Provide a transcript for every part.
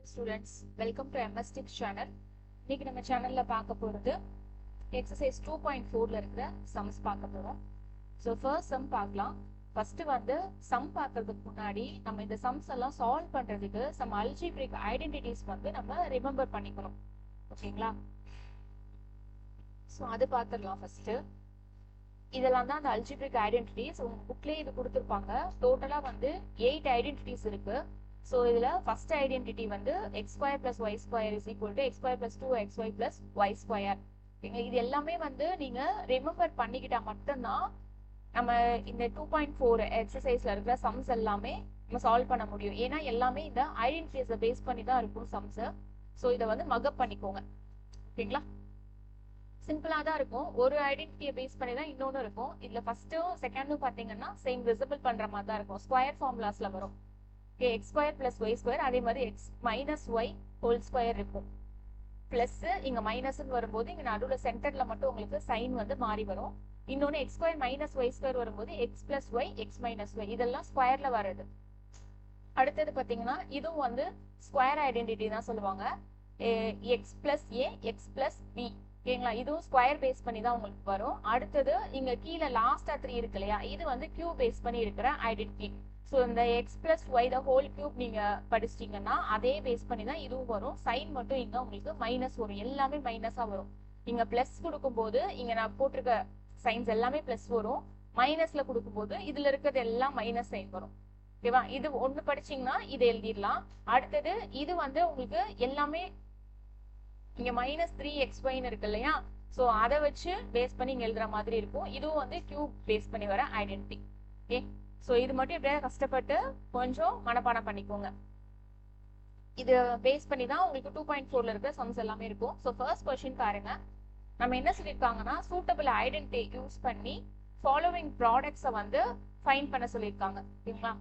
students, welcome to MS Tips channel. இன்னைக்கு நம்ம சேனல்ல பார்க்க போறது exercise 2.4 ல இருக்கிற sums பார்க்க போறோம். So first sum பார்க்கலாம். First வந்து sum பார்க்கிறதுக்கு முன்னாடி நம்ம இந்த sums எல்லாம் solve பண்றதுக்கு some algebraic identities வந்து நம்ம remember பண்ணிக்கணும். ஓகேங்களா? So அது பார்த்துடலாம் first. இதெல்லாம் தான் அந்த algebraic identities. உங்க புக்லயே இது கொடுத்திருப்பாங்க. டோட்டலா வந்து 8 identities இருக்கு. So இதுல first identity வந்து x square plus y square is equal to x square plus 2xy plus y square. இது எல்லாமே வந்து நீங்க remember பண்ணிக்கிட்டா மட்டும்தான் நம்ம இந்த 2.4 எக்ஸசைஸ்ல இருக்கிற சம்ஸ் எல்லாமே நம்ம சால்வ் பண்ண முடியும். ஏன்னா எல்லாமே இந்த ஐடென்டிட்டிஸை பேஸ் பண்ணி தான் இருக்கும் சம்ஸ். ஸோ இதை வந்து மக்கப் பண்ணிக்கோங்க. ஓகேங்களா? சிம்பிளா தான் இருக்கும். ஒரு ஐடென்டிட்டியை பேஸ் பண்ணி தான் இன்னொன்று இருக்கும். இதுல ஃபர்ஸ்ட்டும் செகண்டும் பாத்தீங்கன்னா சேம் விசிபிள் பண்ற மாதிரி தான் இருக்கும். ஸ்கொயர் ஃபார்முலாஸ்ல வரும். Okay, x square plus y square, அதே மாதிரி x minus y whole square இருக்கும். பிளஸ் இங்க மைனஸ்ன்னு வரும்போது இங்க நடுவில் சென்டர்ல மட்டும் உங்களுக்கு சைன் வந்து மாறி வரும். இன்னொன்னு x square minus y square வரும்போது x plus y x minus y இதெல்லாம் ஸ்கொயர்ல வருது. அடுத்தது பாத்தீங்கன்னா இதுவும் வந்து ஸ்கொயர் ஐடென்டிட்டி தான் சொல்லுவாங்க. X plus A X plus B. ஓகேங்களா? இதுவும் ஸ்கொயர் பேஸ் பண்ணி தான் உங்களுக்கு வரும். அடுத்தது இங்க கீழே லாஸ்டா 3 இருக்கு இல்லையா, இது வந்து கியூ பேஸ் பண்ணி இருக்கிற ஐடென்டிட்டி. ஸோ இந்த x plus y the whole cube நீங்க படிச்சிட்டீங்கன்னா அதே பேஸ் பண்ணி தான் இதுவும் வரும். சைன் மட்டும் இங்க உங்களுக்கு மைனஸ் வரும். எல்லாமே மைனஸா வரும். இங்க பிளஸ் கொடுக்கும்போது இங்க நான் போட்டிருக்க சைன்ஸ் எல்லாமே பிளஸ் வரும். மைனஸ்ல கொடுக்கும்போது இதுல இருக்கிறது எல்லாம் மைனஸ் சைன் வரும். ஓகேவா? இது ஒண்ணு படிச்சீங்கன்னா இது எழுதிடலாம். அடுத்தது இது வந்து உங்களுக்கு எல்லாமே இங்க -3xy இருக்கு இல்லையா, சோ அதை வச்சு பேஸ் பண்ணி இங்க எழுதுற மாதிரி இருக்கும். இதுவும் வந்து கியூப் பேஸ் பண்ணி வர ஐடென்டிட்டி. ஓகே, சோ இது மட்டும் எப்படியா கஷ்டப்பட்டு கொஞ்சம் மனப்பாடம் பண்ணிக்கோங்க. இது பேஸ் பண்ணி தான் உங்களுக்கு 2.4ல இருக்கிற சம்ஸ் எல்லாமே இருக்கும். சோ ஃபர்ஸ்ட் क्वेश्चन பாருங்க. நம்ம என்ன சொல்லிருக்காங்கன்னா சூட்டபிள் ஐடென்டிட்டி யூஸ் பண்ணி ஃபாலோவிங் ப்ராடக்ட்ஸை வந்து ஃபைண்ட் பண்ண சொல்லியிருக்காங்க. ஓகேங்களா?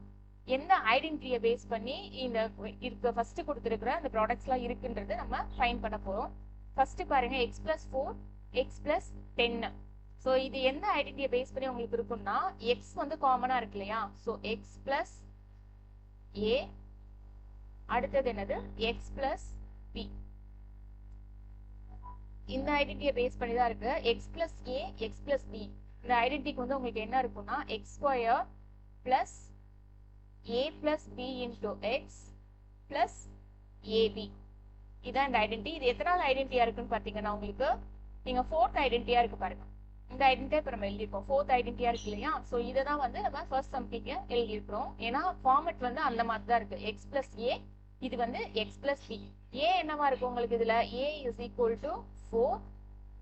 எந்த ஐடென்டிட்டியை பேஸ் பண்ணி இந்த இருக்க ஃபர்ஸ்ட் கொடுத்துருக்கிற அந்த ப்ராடக்ட்ஸ்லாம் இருக்குன்றது நம்ம ஃபைண்ட் பண்ண போறோம். ஃபர்ஸ்ட் பாருங்க, x plus 4 X plus 10. So இது எந்த ஐடென்டிட்டியை பேஸ் பண்ணி உங்களுக்கு இருக்கும்னா எக்ஸ் வந்து காமனா இருக்கு இல்லையா, ஸோ எக்ஸ் பிளஸ் ஏ, அடுத்தது என்னது எக்ஸ் பிளஸ் பி. இந்த ஐடென்டிட்டியை பேஸ் பண்ணி தான் இருக்கு. X plus A X plus B இந்த ஐடென்டிட்டிக்கு வந்து உங்களுக்கு என்ன இருக்கும்னா X square plus a plus b into x plus ab. இதான் இந்த ஐடென்டிட்டி. இது எத்தனாவது ஐடென்டிட்டியா இருக்குன்னு பாத்தீங்கன்னா உங்களுக்கு நீங்க 4th ஐடென்டிட்டியா இருக்கு பாருங்க. இந்த ஐடென்டிட்டியா இப்ப நம்ம எழுதிருக்கோம். 4th ஐடென்டிட்டியா இருக்கு இல்லையா, சோ இததான் வந்து நம்ம ஃபர்ஸ்ட் சம்க்கு எழுதிருக்கிறோம். ஏன்னா ஃபார்மட் வந்து அந்த மாதிரி தான் இருக்கு. x plus a, இது வந்து x plus b. a என்னவா இருக்கு உங்களுக்கு இதுல a is equal to 4,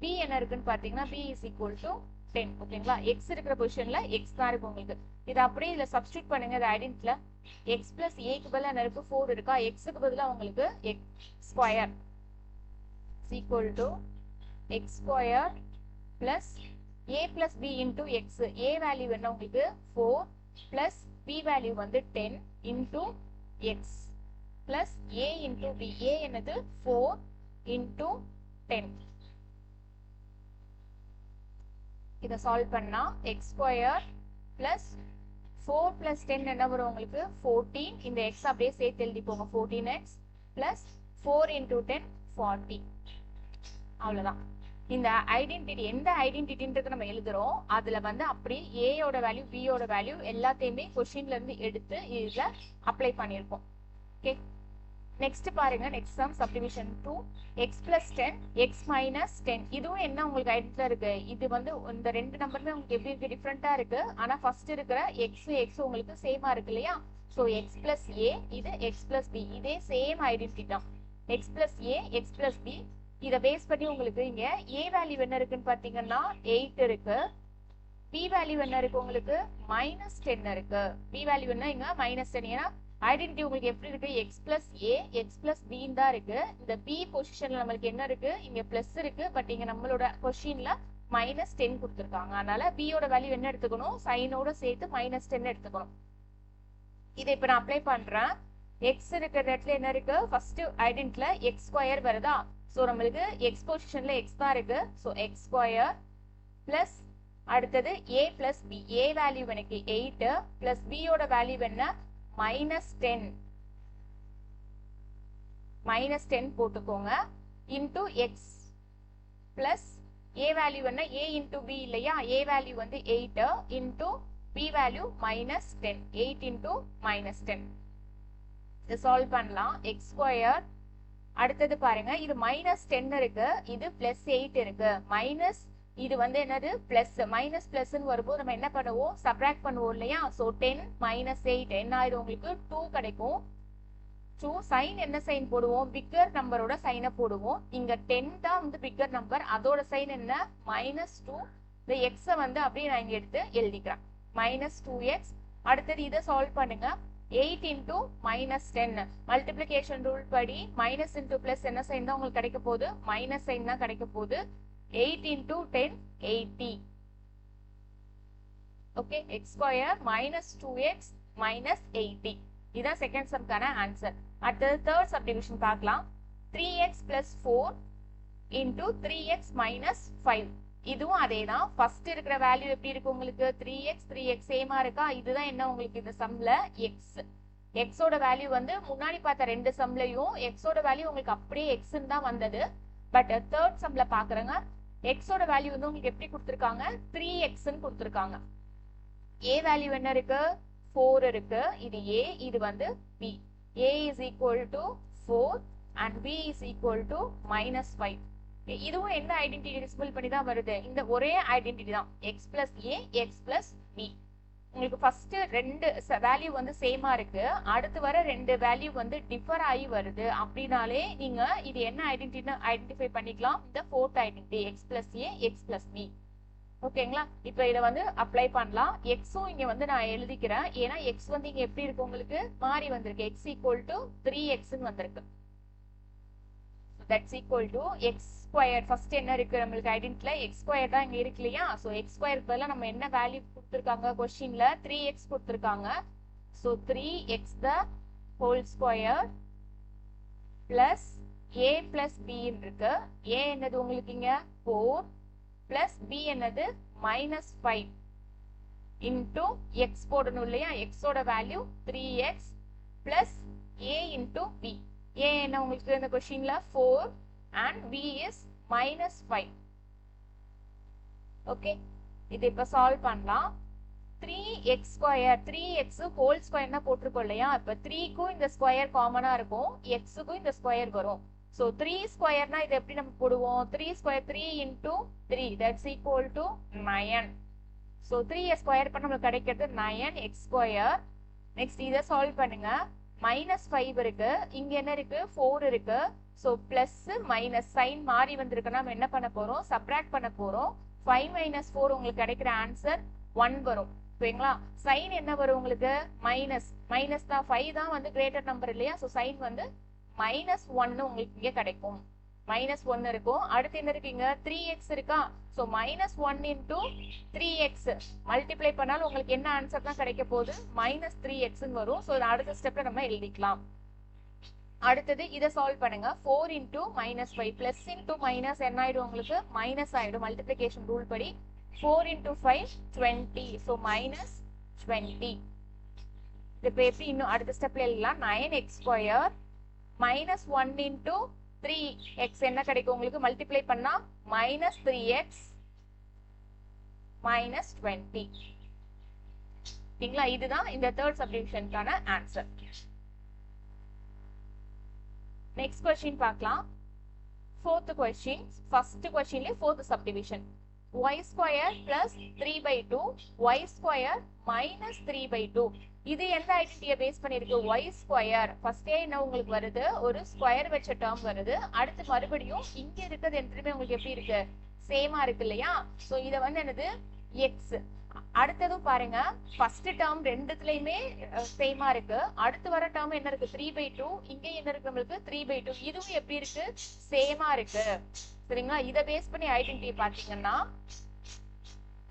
b என்ன இருக்குன்னு பாத்தீங்கன்னா b is equal to 10. ஓகேங்களா? x இருக்கிற பொசிஷன்ல x தான் இருக்கு உங்களுக்கு. இது அப்படியே இதுல சப்ஸ்டிட்யூட் பண்ணுங்க. இந்த ஐடென்டிட்டில x பிளஸ் a க்கு பதிலா என்ன இருக்கு 4 இருக்கா, x க்கு பதிலா உங்களுக்கு x square is equal to x square plus a plus b into x. a value என்ன உங்களுக்கு 4 பிளஸ் b வேல்யூ வந்து 10 into x plus a into b. a என்னது 4 into 10. இதை சால்வ் பண்ணா x ஸ்கொயர் பிளஸ் 4 பிளஸ் 10 என்ன வரும் உங்களுக்கு 14. இந்த x அப்படியே சேர்த்து எழுதிப்போங்க. 14x plus 4 into 10 40. அவ்வளவுதான். இந்த ஐடென்டிட்டி எந்த ஐடென்டிட்டின்றது நம்ம எழுதுறோம் அதுல வந்து அப்படி a யோட வேல்யூ b யோட வேல்யூ எல்லாத்தையுமே கொஸ்டின்ல இருந்து எடுத்து இதுல அப்ளை பண்ணிருக்கோம். ஓகே, நெக்ஸ்ட் பாருங்க. Next sum subdivision 2 x plus 10 x minus 10. இதுவும் என்ன உங்களுக்கு ஐடென்டிட்டியா இருக்கு. இது வந்து இந்த ரெண்டு நம்பருமே உங்களுக்கு எப்படி இருக்கு, டிஃபரெண்டா இருக்கு. ஆனா ஃபர்ஸ்ட் இருக்கிற x உங்களுக்கு சேமா இருக்கு இல்லையா, சோ x plus a, இது x plus b. இதே சேம் ஐடென்டிட்டி தான். x plus a x plus b. இத பேஸ் பண்ணி உங்களுக்கு இங்க a வேல்யூ என்ன இருக்குன்னு பாத்தீங்கன்னா 8 இருக்கு. b வேல்யூ என்ன இருக்கு உங்களுக்கு -10 இருக்கு. b வேல்யூ என்ன இங்க -10. ஏன்னா ஐடென்டிட்டி உங்களுக்கு எப்படி இருக்கு, x plus a x plus b தான் இருக்கு. இந்த b பொசிஷன்ல நம்மளுக்கு என்ன இருக்கு, இங்க பிளஸ் இருக்கு. பட் இங்க நம்மளோட கொஸ்டின்ல -10 கொடுத்துருக்காங்க. அதனால b யோட வேல்யூ என்ன எடுத்துக்கணும், சைனோட சேர்த்து -10 எடுத்துக்கணும். இதை இப்ப நான் அப்ளை பண்றேன். x இருக்கிற இடத்துல என்ன இருக்கு, ஃபர்ஸ்ட் ஐடென்டிட்டில x ஸ்கொயர் வருதா, சோ நம்மளுக்கு x பொசிஷன்ல x தான் இருக்கு. சோ x ஸ்கொயர் பிளஸ் அடுத்தது a plus b. a value எனக்கு 8 பிளஸ் b யோட வேல்யூ என்ன -10. minus 10 போட்டுக்கோங்க into x plus a value என்ன a into b இல்லையா a value வந்து 8 into b value minus 10 8 into minus 10 இது சால்வ் பண்ணலாம் x square அடுத்தது பாருங்க இது minus 10 இருக்கு இது plus 8 இருக்கு minus இது வந்து என்னது plus minus plus ன்னு வரும்போது நம்ம என்ன பண்ணுவோம் சப்ட்ராக்ட் பண்ணுவோம் இல்லையா so 10 minus 8 என்ன ஆயிடும் உங்களுக்கு 2 கிடைக்கும் so sign என்ன sign போடுவோம் bigger நம்பரோட சைனை போடுவோம் இங்க 10 தான் வந்து bigger நம்பர் அதோட சைன் என்ன minus 2 இந்த x வந்து அப்படியே நான் இங்க எடுத்து எழுதிக்கிறேன் minus 2x அடுத்தது இதை சால்வ் பண்ணுங்க 8 into minus 10 multiplication rule படி minus into plus என்ன sign தான் உங்களுக்கு கிடைக்க போகுது minus sign தான் கிடைக்க போகுது 8 into 10 80 okay x square minus 2x minus 80 இதான் செகண்ட் சம்க்கான ஆன்சர் அடுத்தது தேர்ட் சப்டிவிஷன் பார்க்கலாம் 3x plus 4 into 3x minus 5 இதுவும் அதேதான் ஃபர்ஸ்ட் இருக்கிற வேல்யூ எப்படி இருக்கு உங்களுக்கு 3x சேமா இருக்கா இதுதான் என்ன உங்களுக்கு இந்த சம்ல x x ஓட வேல்யூ வந்து முன்னாடி பார்த்த ரெண்டு சம்லயும் x ஓட வேல்யூ உங்களுக்கு அப்படியே x ன்னு தான் வந்தது பட் தேர்ட் சம்ல பாக்குறங்க x ஓட வேல்யூ வந்து உங்களுக்கு எப்படி கொடுத்திருக்காங்க 3x ன்னு கொடுத்திருக்காங்க a வேல்யூ என்ன இருக்கு 4 இருக்கு இது a இது வந்து b a is equal to 4 and b is equal to minus 5 இதுவும் என்ன ஐடென்டிட்டி ரிசம்பிள் பண்ணி தான் வருது இந்த ஒரே ஐடென்டிட்டி தான் x plus a x plus b உங்களுக்கு ஃபர்ஸ்ட் ரெண்டு வேல்யூ வந்து சேமா இருக்கு அடுத்து வர ரெண்டு வேல்யூ வந்து டிஃபர் ஆகி வருது அப்படினாலே நீங்க இது என்ன ஐடென்டிட்டி ஐடென்டிஃபை பண்ணிக்கலாம் இந்த fourth identity x plus a x plus b ஓகேங்களா இப்போ இத வந்து அப்ளை பண்ணலாம் xம் இங்க வந்து நான் எழுதிக்கிறேன் ஏனா x வந்து இங்க எப்படி இருக்கு உங்களுக்கு மாறி வந்திருக்கு x equal to 3x ன்னு வந்திருக்கு so that's equal to x square first என்ன இருக்கு நமக்கு ஐடென்டிட்டில x square தான் இங்க இருக்கு இல்லையா so x square பதிலா நம்ம என்ன வேல்யூ கொடுத்திருக்காங்க क्वेश्चनல 3x கொடுத்திருக்காங்க so 3x the whole square plus a plus b இருக்கு a என்னது உங்களுக்கு இங்க 4 plus b என்னது minus 5 into x போடணும் இல்லையா x ஓட value 3x plus a into b a என்ன உங்களுக்கு இந்த क्वेश्चनல 4 and b is minus 5 okay இது இப்ப சால்வ் பண்ணலாம் 3x square 3x whole square னா போட்டுருக்கோம் இல்லையா இப்ப 3 க்கும் இந்த ஸ்கொயர் காமனா இருக்கும் x க்கும் இந்த ஸ்கொயர் வரும் so 3 square na இது எப்படி நம்ம போடுவோம் 3 square 3 into 3 that's equal to 9 so 3 square பண்ண நமக்கு கிடைக்கிறது 9x square next இத சால்வ் பண்ணுங்க minus 5 இருக்கு இங்க என்ன இருக்கு 4 இருக்கு so plus minus sign மாறி வந்திருக்கு நாம என்ன பண்ண போறோம் சப்ட்ராக்ட் பண்ண போறோம் 5 minus 4 உங்களுக்கு கிடைக்கிற ஆன்சர் 1 வரும் ஓகேங்களா சைன் என்ன வரும் உங்களுக்கு மைனஸ் தான் 5 தான் வந்து கிரேட்டர் நம்பர் இல்லையா so சைன் வந்து minus 1 உங்களுக்கு இங்க கிடைக்கும் minus 1 இருக்கும் அடுத்து என்ன இருக்குங்க 3x இருக்கா so minus 1 into 3x multiply பண்ணாலும் உங்களுக்கு என்ன ஆன்சர் தான் கிடைக்க போகுது minus 3x ன்னு வரும் so அடுத்த ஸ்டெப்ல நம்ம எழுதிக்கலாம் அடுத்தது இத சால்வ் பண்ணுங்க 4 into minus 5 plus into minus என்ன ஆயிடும் உங்களுக்கு மைனஸ் ஆயிடும் மல்டிப்ளிகேஷன் ரூல் படி 4 into 5 20 so minus 20 இப்போ எப்படி இன்னும் அடுத்த ஸ்டெப்ல எழுதலாம் 9x square minus 1 into 3x என்ன கிடைக்கும் உங்களுக்கு மல்டிப்ளை பண்ணா minus 3x minus 20 சரிங்களா இதுதான் இந்த தேர்ட் சப்டிவிஷனுக்கான ஆன்சர் நெக்ஸ்ட் क्वेश्चन பார்க்கலாம் fourth question first questionல fourth subdivision y square plus 3/2 y square minus 3/2 இது எந்த ஐடென்டிட்டியை பேஸ் பண்ணிருக்கு y square ஃபர்ஸ்ட் என்ன உங்களுக்கு வருது ஒரு ஸ்கொயர் வெச்ச டேர்ம் வருது அடுத்து மறுபடியும் இங்க இருக்குது என்றுமே உங்களுக்கு எப்படி இருக்கு சேமா இருக்கு இல்லையா சோ இத வந்து என்னது x அடுத்ததும் பாருங்க ஃபர்ஸ்ட் டேர்ம் ரெண்டுத்துலயுமே சேமா இருக்கு அடுத்து வர டேர்ம் என்ன இருக்கு 3/2 இங்க என்ன இருக்கு நமக்கு 3/2 இதுவும் எப்படி இருக்கு சேமா இருக்கு சரிங்களா இத பேஸ் பண்ணி ஐடென்டிட்டி பாத்தீங்கன்னா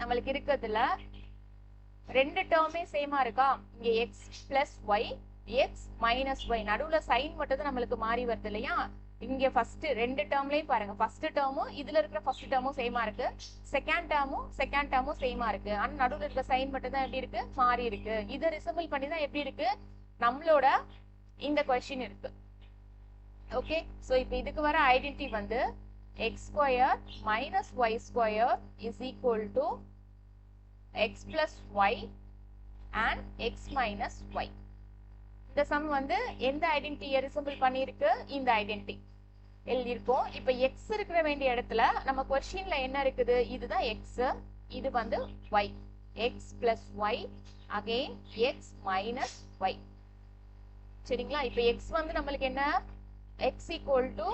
நமக்கு இருக்குதுல ரெண்டு டேர்மே சேமா இருக்கா இங்க x plus y x minus y நடுவுல சைன் மட்டும் தான் நமக்கு மாறி வருது இல்லையா இங்க ஃபர்ஸ்ட் ரெண்டு டேர்ம்லயும் பாருங்க ஃபர்ஸ்ட் டேர்மும் இதுல இருக்கிற ஃபர்ஸ்ட் டேர்மும் சேமா இருக்கு செகண்ட் டேர்மும் சேமா இருக்கு ஆனா நடுவுல இருக்க சைன் மட்டும் தான் எப்படி இருக்கு மாறி இருக்கு இத ரிசம்பிள் பண்ணி தான் எப்படி இருக்கு நம்மளோட இந்த क्वेश्चन இருக்கு ஓகே, ஸோ இப்போ இதுக்கு வர ஐடென்டிட்டி வந்து x square minus y square is equal to x plus y and x minus y. இந்த சம் வந்து எந்த ஐடென்டிட்டியை ரிசம்பிள் பண்ணியிருக்கு? இந்த ஐடென்டிட்டி எழுதியிருக்கோம். இப்போ எக்ஸ் இருக்கிற வேண்டிய இடத்துல நம்ம கொஸ்டின்ல என்ன இருக்குது? இதுதான் எக்ஸ், இது வந்து y. X plus y again x minus y. சரிங்களா? இப்போ எக்ஸ் வந்து நம்மளுக்கு என்ன? X equal to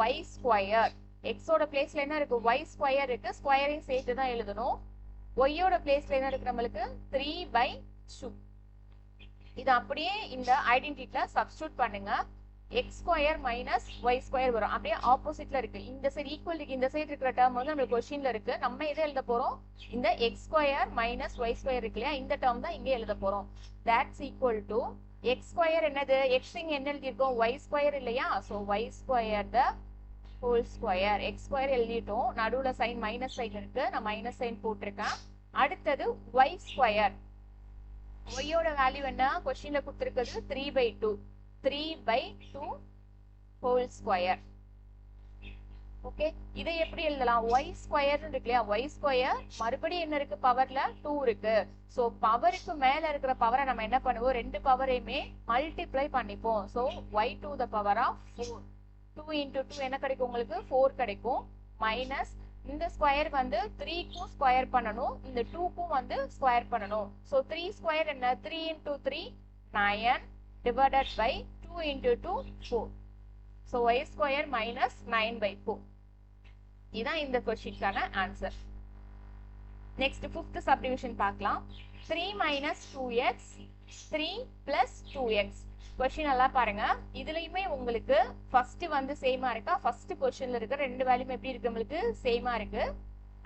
y square. எக்ஸோட பிளேஸ்ல என்ன இருக்கு? ஒய் ஸ்கொயர் இருக்கு. ஸ்கொயரையும் சேர்த்து தான் எழுதணும். ஒய்யோட பிளேஸ்ல என்ன இருக்கு? நம்மளுக்கு 3/2. இது அப்படியே இந்த ஐடென்டிட்டில சப்ஸ்டிட்யூட் பண்ணுங்க. X square minus y square வரும். அப்படியே ஆப்போசிட்ல இருக்கு. இந்த சைடு ஈக்குவல், இந்த சைடு இருக்கிற டேர்ம் வந்து நம்மளுக்கு கொஸ்டின்ல இருக்கு. நம்ம எதை எழுத போறோம்? இந்த x square minus y square இருக்கு இல்லையா, இந்த டேர்ம் தான் இங்க எழுத போறோம். That's equal to x square என்னது? எக்ஸ் இங்க என்ன எழுதியிருக்கோம்? ஒய் ஸ்கொயர் இல்லையா? So y square the whole square. X square எழுதிட்டோம். நடுவுல சைன் மைனஸ் சைன் இருக்கு, நான் மைனஸ் சைன் போட்டிருக்கேன். அடுத்தது ஒய் ஸ்கொயர். ஒய்யோட வேல்யூ என்ன? கொஸ்டின்ல கொடுத்துருக்கிறது 3/2. 3/2 ஹோல் ஸ்கொயர். ஓகே, இதை எப்படி எழுதலாம்? ஒய் ஸ்கொயர் இருக்கு இல்லையா, ஒய் ஸ்கொயர் மறுபடியும் என்ன இருக்கு? பவர்ல 2 இருக்கு. சோ பவருக்கு மேல இருக்கிற பவரை நம்ம என்ன பண்ணுவோம்? ரெண்டு பவரையுமே மல்டிப்ளை பண்ணிப்போம். So y to the power of 4. 2 into 2 என்ன கிடைக்கும்? உங்களுக்கு 4 கிடைக்கும். மைனஸ் இந்த ஸ்கொயர் வந்து 3க்கும் ஸ்கொயர் பண்ணணும், இந்த 2க்கும் வந்து ஸ்கொயர் பண்ணணும். சோ 3 ஸ்கொயர் என்ன? 3 into 3 9 divided by 2 into 2 4. So y square minus 9/4. இதான் இந்த கொஸ்டினுக்கான ஆன்சர். நெக்ஸ்ட் 5th சப்டிவிஷன் பார்க்கலாம். 3 minus 2x 3 plus 2x. Question எல்லாம் பாருங்க. இதுலயுமே உங்களுக்கு ஃபர்ஸ்ட் வந்து சேமா இருக்கா? ஃபர்ஸ்ட் பொசிஷன்ல இருக்க ரெண்டு வேல்யூமே எப்படி இருக்கு? உங்களுக்கு சேமா இருக்கு.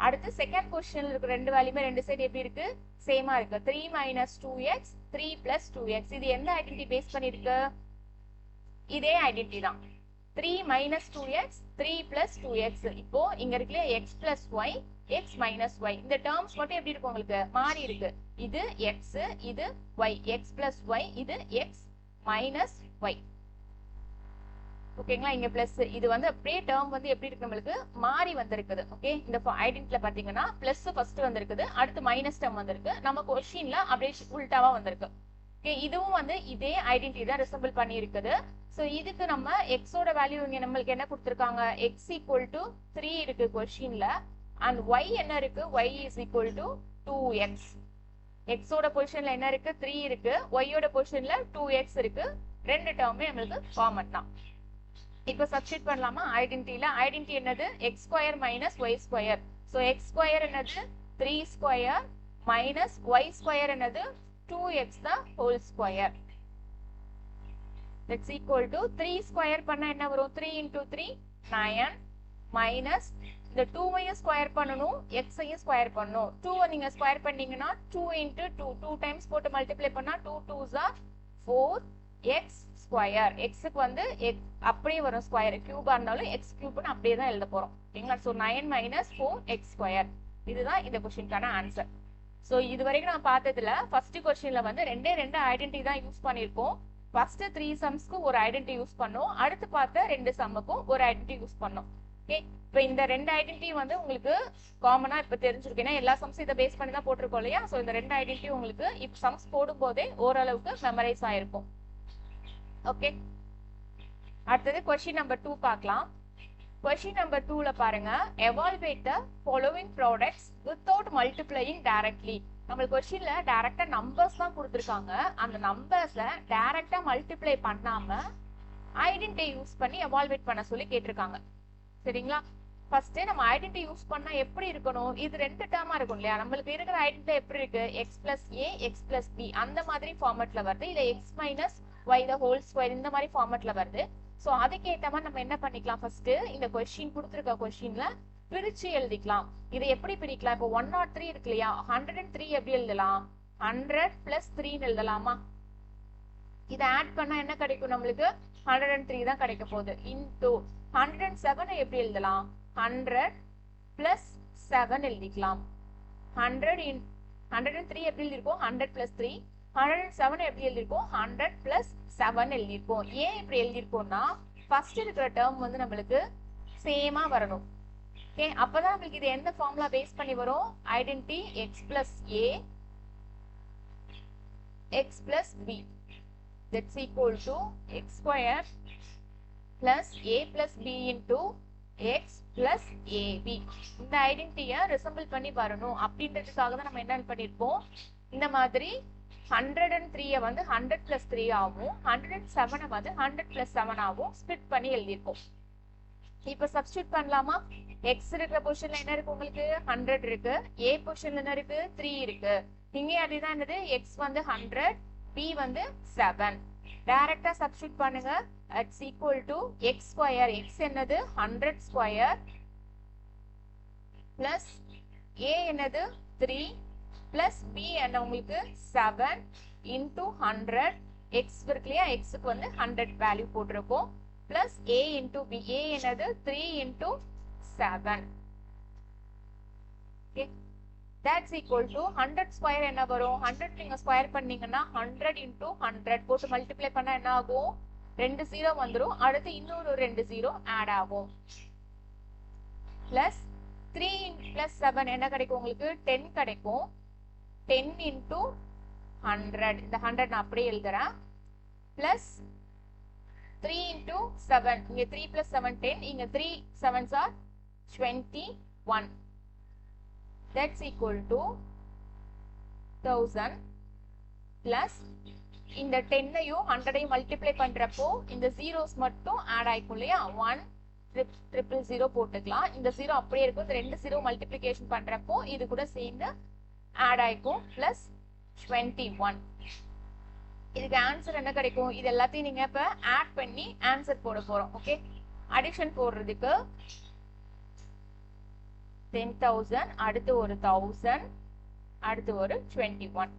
அடுத்து செகண்ட் பொசிஷன்ல இருக்க ரெண்டு வேல்யூமே ரெண்டு சைடு எப்படி இருக்கு? சேமா இருக்கு. 3 minus 2x 3 plus 2x. இது எந்த ஐடென்டிட்டி பேஸ் பண்ணிருக்கு? இதே ஐடென்டிட்டி தான். 3 minus 2x 3 plus 2x. இப்போ இங்க இருக்குல x plus y x minus y. இந்த டேர்ம்ஸ் மட்டும் எப்படி இருக்கு? உங்களுக்கு மாறி இருக்கு. இது x, இது y. x plus y, இது x minus y. ஓகேங்களா? இங்க பிளஸ், இது வந்து அப்படியே டேர்ம் வந்து எப்படி இருக்கு? நம்மளுக்கு மாறி வந்திருக்குது. ஓகே, இந்த ஐடென்டிட்டில பாத்தீங்கன்னா பிளஸ் ஃபர்ஸ்ட் வந்திருக்குது, அடுத்து மைனஸ் டேர்ம் வந்திருக்கு. நம்ம கொஸ்டின்ல அப்படியே உல்டாவா வந்திருக்கு. ஓகே, இதுவும் வந்து இதே ஐடென்டிட்டி தான் ரிசம்பிள் பண்ணி இருக்குது. சோ இதுக்கு நம்ம எக்ஸோட வேல்யூ இங்க நம்மளுக்கு என்ன கொடுத்திருக்காங்க? எக்ஸ் ஈக்குவல் டு 3 இருக்கு கொஸ்டின்ல. அண்ட் ஒய் என்ன இருக்கு? Y is equal to 2x. எக்ஸோட பொசிஷன்ல என்ன இருக்கு? 3 இருக்கு. ஒய்யோட பொசிஷன்ல 2x இருக்கு. ரெண்டு டேர்மே நம்மளுக்கு காமன் தான். இப்போ சப்ஸ்டிட் பண்ணலாமா? ஐடென்டிட்டில ஐடென்டிட்டி என்னது? X square minus y square. So x square என்னது? 3 ஸ்கொயர் மைனஸ் ஒய் ஸ்கொயர் என்னது? 2x தான் whole square. That's equal to 3 square பண்ணா என்ன வரும்? 3 into 3 9 மைனஸ் இந்த 2ஐயும் ஸ்கொயர் பண்ணணும், xஐயும் ஸ்கொயர் பண்ணணும். 2ஐ நீங்க ஸ்கொயர் பண்ணீங்கன்னா 2 into 2 2 டைம்ஸ் போட்டு மல்டிப்ளை பண்ணா 2 2s are 4x ஸ்கொயர். xக்கு வந்து அப்படியே வரும், ஸ்கொயர் கியூபா இருந்தாலும் x கியூப்னு அப்படியே தான் எழுத போறோம். ஓகேங்களா? So 9 minus 4x square. இதுதான் இந்த क्वेश्चनக்கான ஆன்சர். சோ இது வரைக்கும் நான் பார்த்ததுல ஃபர்ஸ்ட் क्वेश्चनல வந்து ரெண்டே ஐடென்டிட்டி தான் யூஸ் பண்ணிருக்கோம். ஃபர்ஸ்ட் 3 சம்ஸ்க்கு ஒரு ஐடென்டிட்டி யூஸ் பண்ணோம், அடுத்து பார்த்த ரெண்டு சம்முக்கும் ஒரு ஐடென்டிட்டி யூஸ் பண்ணோம். ஓகே, இப்போ இந்த ரெண்டு ஐடென்டிட்டி வந்து உங்களுக்கு காமனா இப்ப தெரிஞ்சிருக்கு. ஏன்னா எல்லா சம்ஸ் இதை பேஸ் பண்ணி தான் போட்டிருக்கோம் இல்லையா? சோ இந்த ரெண்டு ஐடென்டிட்டி உங்களுக்கு இப்ப சம்ஸ் போடும் போதே ஓரளவுக்கு மெமரைஸ் ஆயிருக்கும். ஓகே, அடுத்தது क्वेश्चन நம்பர் 2 பார்க்கலாம். क्वेश्चन நம்பர் 2ல பாருங்க, evaluate the following products without multiplying directly. நம்ம क्वेश्चनல டைரக்டா நம்பர்ஸ் தான் கொடுத்திருக்காங்க. அந்த நம்பர்ஸை டைரக்டா மல்டிப்ளை பண்ணாம ஐடென்டிட்டி யூஸ் பண்ணி எவால்வேட் பண்ண சொல்லி கேட்டிருக்காங்க. சரிங்களா? ஃபர்ஸ்ட் நம்ம ஐடென்டிட்டி யூஸ் பண்ணா எப்படி இருக்கணும்? இது ரெண்டு டேர்மா இருக்கும் இல்லையா? நம்மளுக்கு இருக்கிற ஐடென்டிட்டி எப்படி இருக்கு? x plus a x plus b அந்த மாதிரி ஃபார்மட்ல வருது, இல்ல x minus y the whole square இந்த மாதிரி ஃபார்மட்ல வருது. சோ அதுக்கு ஏத்த மாதிரி நம்ம என்ன பண்ணிக்கலாம்? ஃபர்ஸ்ட் இந்த क्वेश्चन கொடுத்திருக்க क्वेश्चनல பிரிச்சு எழுதிக்கலாம். இதை எப்படி பிரிக்கலாம்? இப்போ 103 இருக்கு இல்லையா? 103 எப்படி எழுதலாம்? 100 plus 3 எழுதலாமா? இதை ஆட் பண்ணா என்ன கிடைக்கும்? நம்மளுக்கு 103 தான் கிடைக்க போகுது. இன்டு 107 எப்படி எழுதலாம்? 100 plus 7 எழுதிக்கலாம். 103 எப்படி எழுதிருக்கோம்? 100 plus 3 107 எப்படி எழுதிருக்கோம் 100 plus 7 எழுதிருக்கோம். ஏன் இப்படி எழுதிருக்கோம்னா ஃபர்ஸ்ட் இருக்கிற டேர்ம் வந்து நம்மளுக்கு சேமா வரணும். ஓகே, அப்பதான் நம்மளுக்கு இது எந்த ஃபார்முலா பேஸ் பண்ணி வரும்? Identity x plus a x plus b that's equal to x square plus a plus b into x plus ab. இந்த ஐடென்டிட்டியை ரிசம்பிள் பண்ணி வரணும் அப்படின்றதுக்காக தான் நம்ம என்ன பண்ணிருப்போம், இந்த மாதிரி 103 வந்து 100 plus 3 ஆகும், 107 வந்து 100 plus 7 ஆகும் ஸ்ப்ளிட் பண்ணி எழுதிருக்கோம். இப்ப சப்ஸ்டிட்யூட் பண்ணலாமா? x இருக்கிற பொசிஷன்ல என்ன இருக்கு உங்களுக்கு 100 இருக்கு, a பொசிஷன்ல என்ன இருக்கு 3 இருக்கு. இங்க அதுதான் என்னது x வந்து 100, b வந்து 7. டைரக்டா சப்ஸ்டிட்யூட் பண்ணுங்க. It's equal to x square, x என்னது 100 square plus a என்னது 3 plus b என்ன உங்களுக்கு 7 into 100. x இருக்குலையா, x க்கு வந்து 100 வேல்யூ போட்டிருக்கோம் plus a into b, a என்னது 3 into 7. Okay, that's equal to 100 square என்ன வரும், 100 நீங்க ஸ்கொயர் பண்ணீங்கன்னா 100 into 100 போட்டு மல்டிப்ளை பண்ணா என்ன ஆகும், 2 0 வந்துரும், அடுத்து இன்னொரு 2 0 ஆட் ஆகும். plus 3 plus 7 என்ன கிடைக்கும் உங்களுக்கு 10 கிடைக்கும். 10 into 100, இந்த 100 நான் அப்படியே எழுதுறேன். plus 3 into 7, இங்க 3 plus 7 10, இங்க 3 7s are 21. That's equal to 1000 plus இந்த 10ஐயும் 100ஐயும் மல்டிப்ளை பண்றப்போ இந்த zeros மட்டும் ஆட் ஆயிக்கும் இல்லையா, 1 000 போட்டுக்கலாம். இந்த 0 அப்படியே இருக்கும், இந்த 2 0 மல்டிப்ளிகேஷன் பண்றப்போ இது கூட சேர்ந்து ஆட் ஆயிக்கும் plus 21. இதுக்கு ஆன்சர் என்ன கிடைக்கும், இது எல்லாத்தையும் நீங்க இப்ப ஆட் பண்ணி ஆன்சர் போட போறோம். ஓகே, அடிஷன் போடுறதுக்கு 10,000 அடுத்து ஒரு 1000 அடுத்து ஒரு 21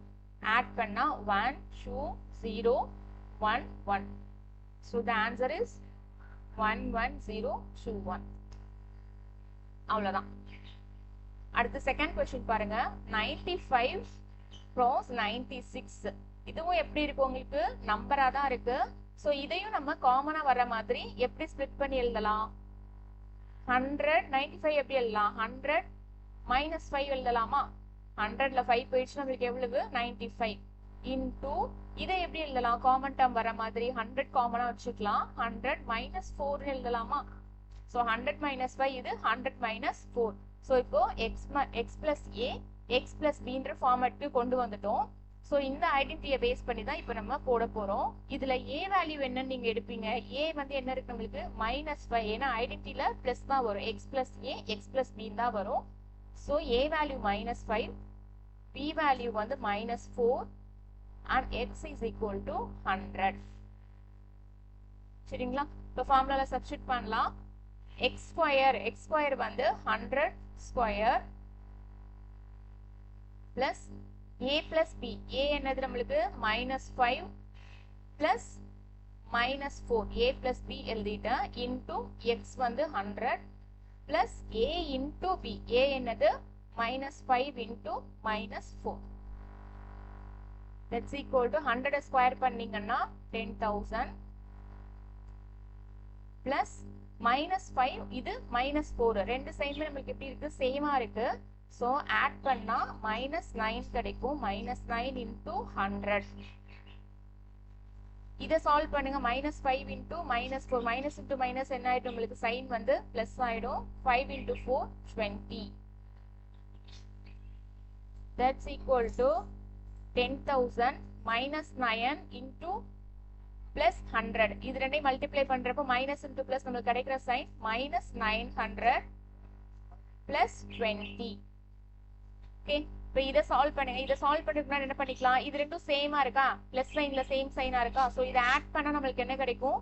ஆட் பண்ணா 1 2 0 1 1. So the answer is 11021. அவ்வளவுதான். அடுத்து செகண்ட் क्वेश्चन பாருங்க. 95 cross 96. இதுவும் எப்படி இருக்கு உங்களுக்கு, நம்பரா தான் இருக்கு. சோ இதையும் நம்ம காமனா வர மாதிரி எப்படி ஸ்ப்ளிட் பண்ணி எழுதலாம், 100 95 எப்படி எழுதலாம், 100 minus 5 எழுதலாமா, 100ல 5 போயிடுச்சு நம்மளுக்கு எவ்வளவு 95 into இதை எப்படி எழுதலாம், காமன் டேர்ம் வர மாதிரி 100 காமனா வச்சுக்கலாம், 100 minus 4 எழுதலாமா. சோ 100 minus 5 இது 100 minus 4. சோ இப்போ x plus a x plus b ன்ற ஃபார்மேட்க்கு கொண்டு வந்துட்டோம். சோ இந்த ஐடென்டிட்டியை பேஸ் பண்ணி தான் இப்போ நம்ம போட போறோம். இதுல a வேல்யூ என்னன்னு நீங்க எடுப்பீங்க, a வந்து என்ன இருக்கு நம்மளுக்கு -5, ஏன்னா ஐடென்டிட்டில பிளஸ் தான் வரும், x plus a x plus b தான் வரும். So a value -5, b value வந்து -4 and x is equal to 100. சரிங்களா, இப்போ ஃபார்முலால சப்ஸ்டிட்யூட் பண்ணலாம். x square வந்து 100 square plus a plus b, a என்னது நம்மளுக்கு -5 plus -4, a plus b எழுதிட்டேன் into x வந்து 100 plus a into b, a என்னது -5 into -4. That's equal to 100 square பண்ணீங்கன்னா 10,000 plus -5 இது -4, ரெண்டு சைடுமே நம்மளுக்கு எப்படி இருக்கு சேமா இருக்கு. சோ ஆட் பண்ணா -9 கிடைக்கும், -9 into 100. இத சால்வ் பண்ணுங்க, -5 into -4, minus into minus என்ன ஆயிடும் உங்களுக்கு சைன் வந்து பிளஸ் ஆயிடும், 5 into 4 20. That's equal to 10,000 -9 into plus 100. இது ரெண்டையும் மல்டிப்ளை பண்றப்போ மைனஸ் into plus நமக்கு கிடைக்கிற சைன் -900 plus 20. ஓகே, இப்போ இதை சால்வ் பண்ணுங்க. இதை சால்வ் பண்ணுறதுக்கு என்ன பண்ணிக்கலாம், இது ரெண்டும் சேமா இருக்கா, பிளஸ் சைன்ல சேம் சைனா இருக்கா. சோ இதை ஆட் பண்ணா நம்மளுக்கு என்ன கிடைக்கும்,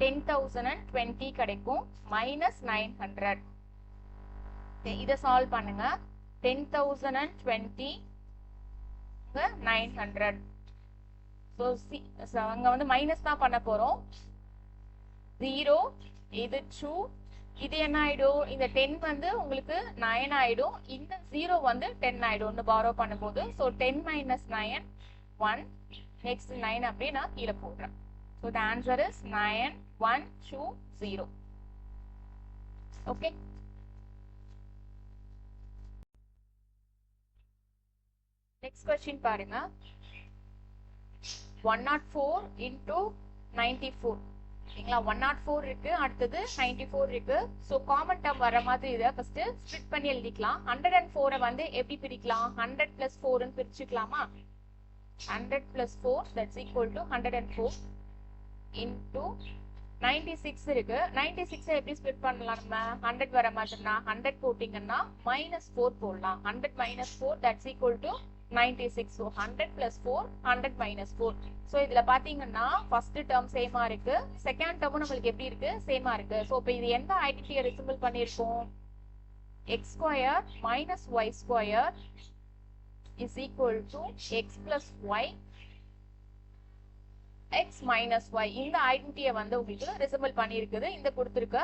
10,020 கிடைக்கும் -900. இதை சால்வ் பண்ணுங்க, 10,020 900. சோ அங்க வந்து மைனஸ் தான் பண்ண போறோம். 0 இது 2 இது என்ன ஆயிடும், இந்த 10 வந்து உங்களுக்கு 9 ஆயிடும், இந்த 0 வந்து 10 ஆயிடும் borrow பண்ணும்போது. ஸோ 10 minus 9 1, next 9 அப்படியே நான் கீழே போடுறேன். So the answer is 9 1 2 0. Okay, next question பாருங்க. 104 into 94. சரிங்களா, 104 இருக்கு, அடுத்தது 94 இருக்கு. ஸோ காமன் டேர்ம் வர மாதிரி இதை ஃபர்ஸ்ட் ஸ்ப்ளிட் பண்ணி எழுதிக்கலாம். 104 வந்து எப்படி பிரிக்கலாம், 100 plus 4 பிரிச்சுக்கலாமா. 100 plus 4 that's equal to 104 into 96 இருக்கு. 96 எப்படி ஸ்ப்ளிட் பண்ணலாம், நம்ம 100 வர மாதிரினா 100 போட்டீங்கன்னா -4 போடலாம். 100 minus 4 that's equal to 96. So 100 plus 4 100 minus 4. So இதுல பாத்தீங்கன்னா ஃபர்ஸ்ட் டேர்ம் சேமா இருக்கு, செகண்ட் டேர்மும் நம்மளுக்கு எப்படி இருக்கு, சேமா இருக்கு. ஸோ இப்போ இது எந்த ஐடென்டிட்டியை ரிசம்பிள் பண்ணியிருக்கோம், x square minus y square is equal to x plus y x minus y. இந்த ஐடென்டிட்டியை வந்து உங்களுக்கு ரிசம்பிள் பண்ணியிருக்குது இந்த கொடுத்திருக்க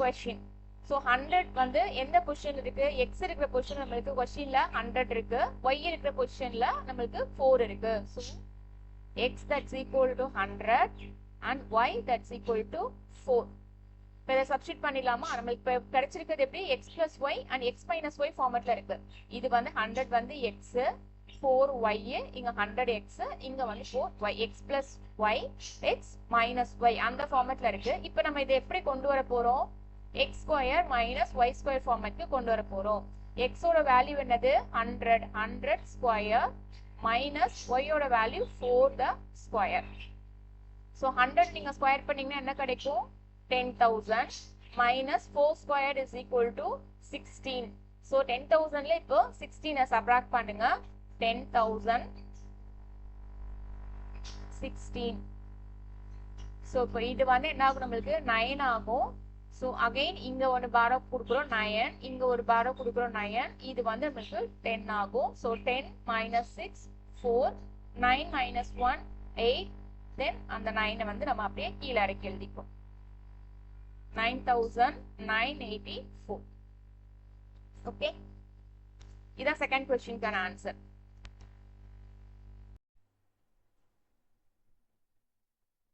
கொஸ்டின். ஸோ 100 வந்து எந்த பொசிஷன் இருக்கு, எக்ஸ் இருக்கிற பொசிஷன் நம்மளுக்கு கொஸ்டின்ல 100 இருக்கு, ஒய் இருக்கிற பொசிஷன்ல நம்மளுக்கு 4 இருக்கு. So x that's equal to 100 and y that's equal to 4. இப்போ இதை சப்ஸ்டிட் பண்ணிடலாமா, நம்மளுக்கு இப்போ கிடைச்சிருக்கிறது எப்படி, x plus y and x minus y ஃபார்மேட்ல இருக்கு. இது வந்து 100 வந்து எக்ஸ், 4 ஒய், இங்க 100 எக்ஸ், இங்க வந்து 4 y, x plus y x minus y அந்த ஃபார்மேட்ல இருக்கு. இப்போ நம்ம இதை எப்படி கொண்டு வர போறோம், x square minus y square ஃபார்மேட்க்கு கொண்டு வர போறோம். x ஓட வேல்யூ என்னது 100, 100 square minus y ஓட வேல்யூ 4 the square. so 100 நீங்க ஸ்கொயர் பண்ணீங்கன்னா என்ன கிடைக்கும், 10,000 minus 4 squared is equal to 16. so 10,000ல இப்போ 16 சப்ராக்ட் பண்ணுங்க, 10,000 16. so இப்போ இது வந்து என்ன ஆகும், நம்மளுக்கு 9 ஆகும். So again இங்க ஒரு பாரோ கொடுக்குறோம் 9, இங்க ஒரு பாரோ கொடுக்குறோம் 9, இது வந்து நமக்கு 10 ஆகும். So 10 minus 6 4, 9 minus 1 8, then அந்த 9 வந்து நம்ம அப்படியே கீழே இறக்கி எழுதிப்போம், 9,984. ஓகே, இதான் செகண்ட் क्वेश्चनக்கான ஆன்சர்.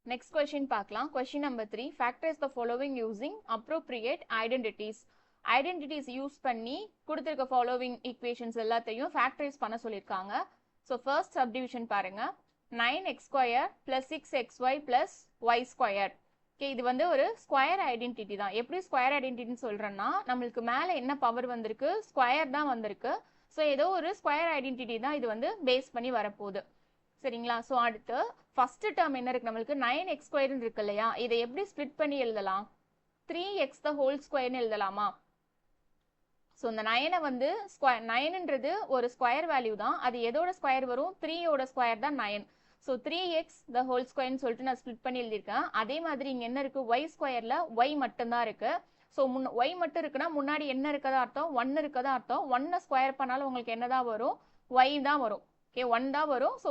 Next question பார்க்கலாம். Question number 3. Factorize the following using appropriate identities. Identities use பண்ணி கொடுத்திருக்க following equations எல்லாத்தையும் factorize பண்ண சொல்லியிருக்காங்க. So first subdivision பாருங்க, 9x square plus 6xy plus y square. Okay, இது வந்து ஒரு ஸ்கொயர் ஐடென்டிட்டி தான். எப்படி ஸ்கொயர் ஐடென்டிட்டின்னு சொல்றேன்னா, நம்மளுக்கு மேல என்ன பவர் வந்திருக்கு, ஸ்கொயர் தான் வந்திருக்கு. ஸோ ஏதோ ஒரு ஸ்கொயர் ஐடென்டிட்டி தான் இது வந்து பேஸ் பண்ணி வரப்போகுது. சரிங்களா, ஸோ அடுத்து ஃபர்ஸ்ட் டேர்ம் என்ன இருக்கு, நம்மளுக்கு 9x ஸ்கொயர்னு இருக்கு இல்லையா, இதை எப்படி ஸ்ப்ளிட் பண்ணி எழுதலாம், 3x the whole ஸ்கொயர்னு எழுதலாமா. ஸோ இந்த 9 வந்து ஸ்கொயர், 9ன்றது ஒரு ஸ்கொயர் வேல்யூ தான், அது எதோட ஸ்கொயர் வரும், 3யோட ஸ்கொயர் தான் 9. ஸோ 3x the whole ஸ்கொயர்னு சொல்லிட்டு நான் ஸ்ப்ளிட் பண்ணி எழுதியிருக்கேன். அதே மாதிரி இங்கே என்ன இருக்கு, y ஸ்கொயர்ல y மட்டும்தான் இருக்கு. ஸோ y மட்டும் இருக்குன்னா முன்னாடி என்ன இருக்கதா அர்த்தம், 1 இருக்கதா அர்த்தம். 1 ஸ்கொயர் பண்ணாலும் உங்களுக்கு என்னதான் வரும், y தான் வரும். ஓகே, 1 தான் வரும். ஸோ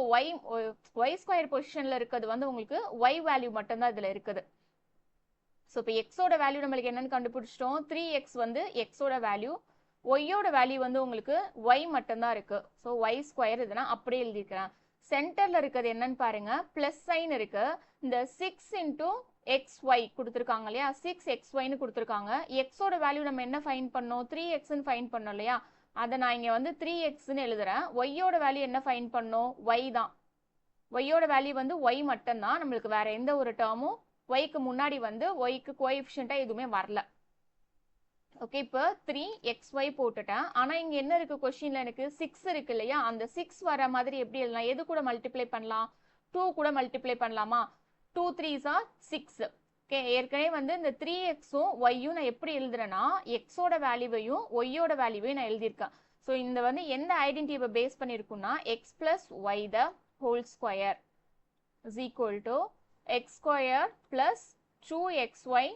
y ஸ்கொயர் பொசிஷன்ல இருக்கிறது வந்து உங்களுக்கு y வேல்யூ மட்டும்தான் இதுல இருக்குது. ஸோ இப்போ எக்ஸோட வேல்யூ நம்மளுக்கு என்னன்னு கண்டுபிடிச்சிட்டோம், 3x வந்து எக்ஸோட வேல்யூ, ஒய்யோட வேல்யூ வந்து உங்களுக்கு y மட்டும்தான் இருக்கு. ஸோ y ஸ்கொயர் இதுனா அப்படியே எழுதிக்கிறேன். சென்டர்ல இருக்கிறது என்னன்னு பாருங்க, பிளஸ் சைன் இருக்கு. இந்த 6 இன்டூ xy கொடுத்துருக்காங்க இல்லையா, 6xyன்னு கொடுத்துருக்காங்க. எக்ஸோட வேல்யூ நம்ம என்ன ஃபைண்ட் பண்ணோம், 3xன்னு ஃபைண்ட் பண்ணோம் இல்லையா, அதை நான் இங்க வந்து 3xன்னு எழுதுறேன். ஒய்யோட வேல்யூ என்ன ஃபைண்ட் பண்ணோம், y தான். ஒய்யோட வேல்யூ வந்து y மட்டும்தான், நம்மளுக்கு வேற எந்த ஒரு டேர்மும் ஒய்க்கு முன்னாடி வந்து ஒய்க்கு கோஎஃபிஷியன்ட்டா எதுவுமே வரல. ஓகே, இப்போ 3xy போட்டுட்டேன். ஆனா இங்க என்ன இருக்கு, கொஸ்டின்ல எனக்கு 6 இருக்கு இல்லையா, அந்த 6 வர மாதிரி எப்படி எழுதலாம், எது கூட மல்டிப்ளை பண்ணலாம், 2 கூட மல்டிப்ளை பண்ணலாமா. 2 3s are 6. ஓகே, ஏற்கனவே வந்து இந்த 3xும் ஒய்யும் நான் எப்படி எழுதுறேன்னா, எக்ஸோட வேல்யூவையும் ஒய்யோட வேல்யூவையும் நான் எழுதியிருக்கேன். ஸோ இந்த வந்து எந்த ஐடென்டிட்டியை பேஸ் பண்ணியிருக்குன்னா, x plus y the whole square is equal to x square plus 2xy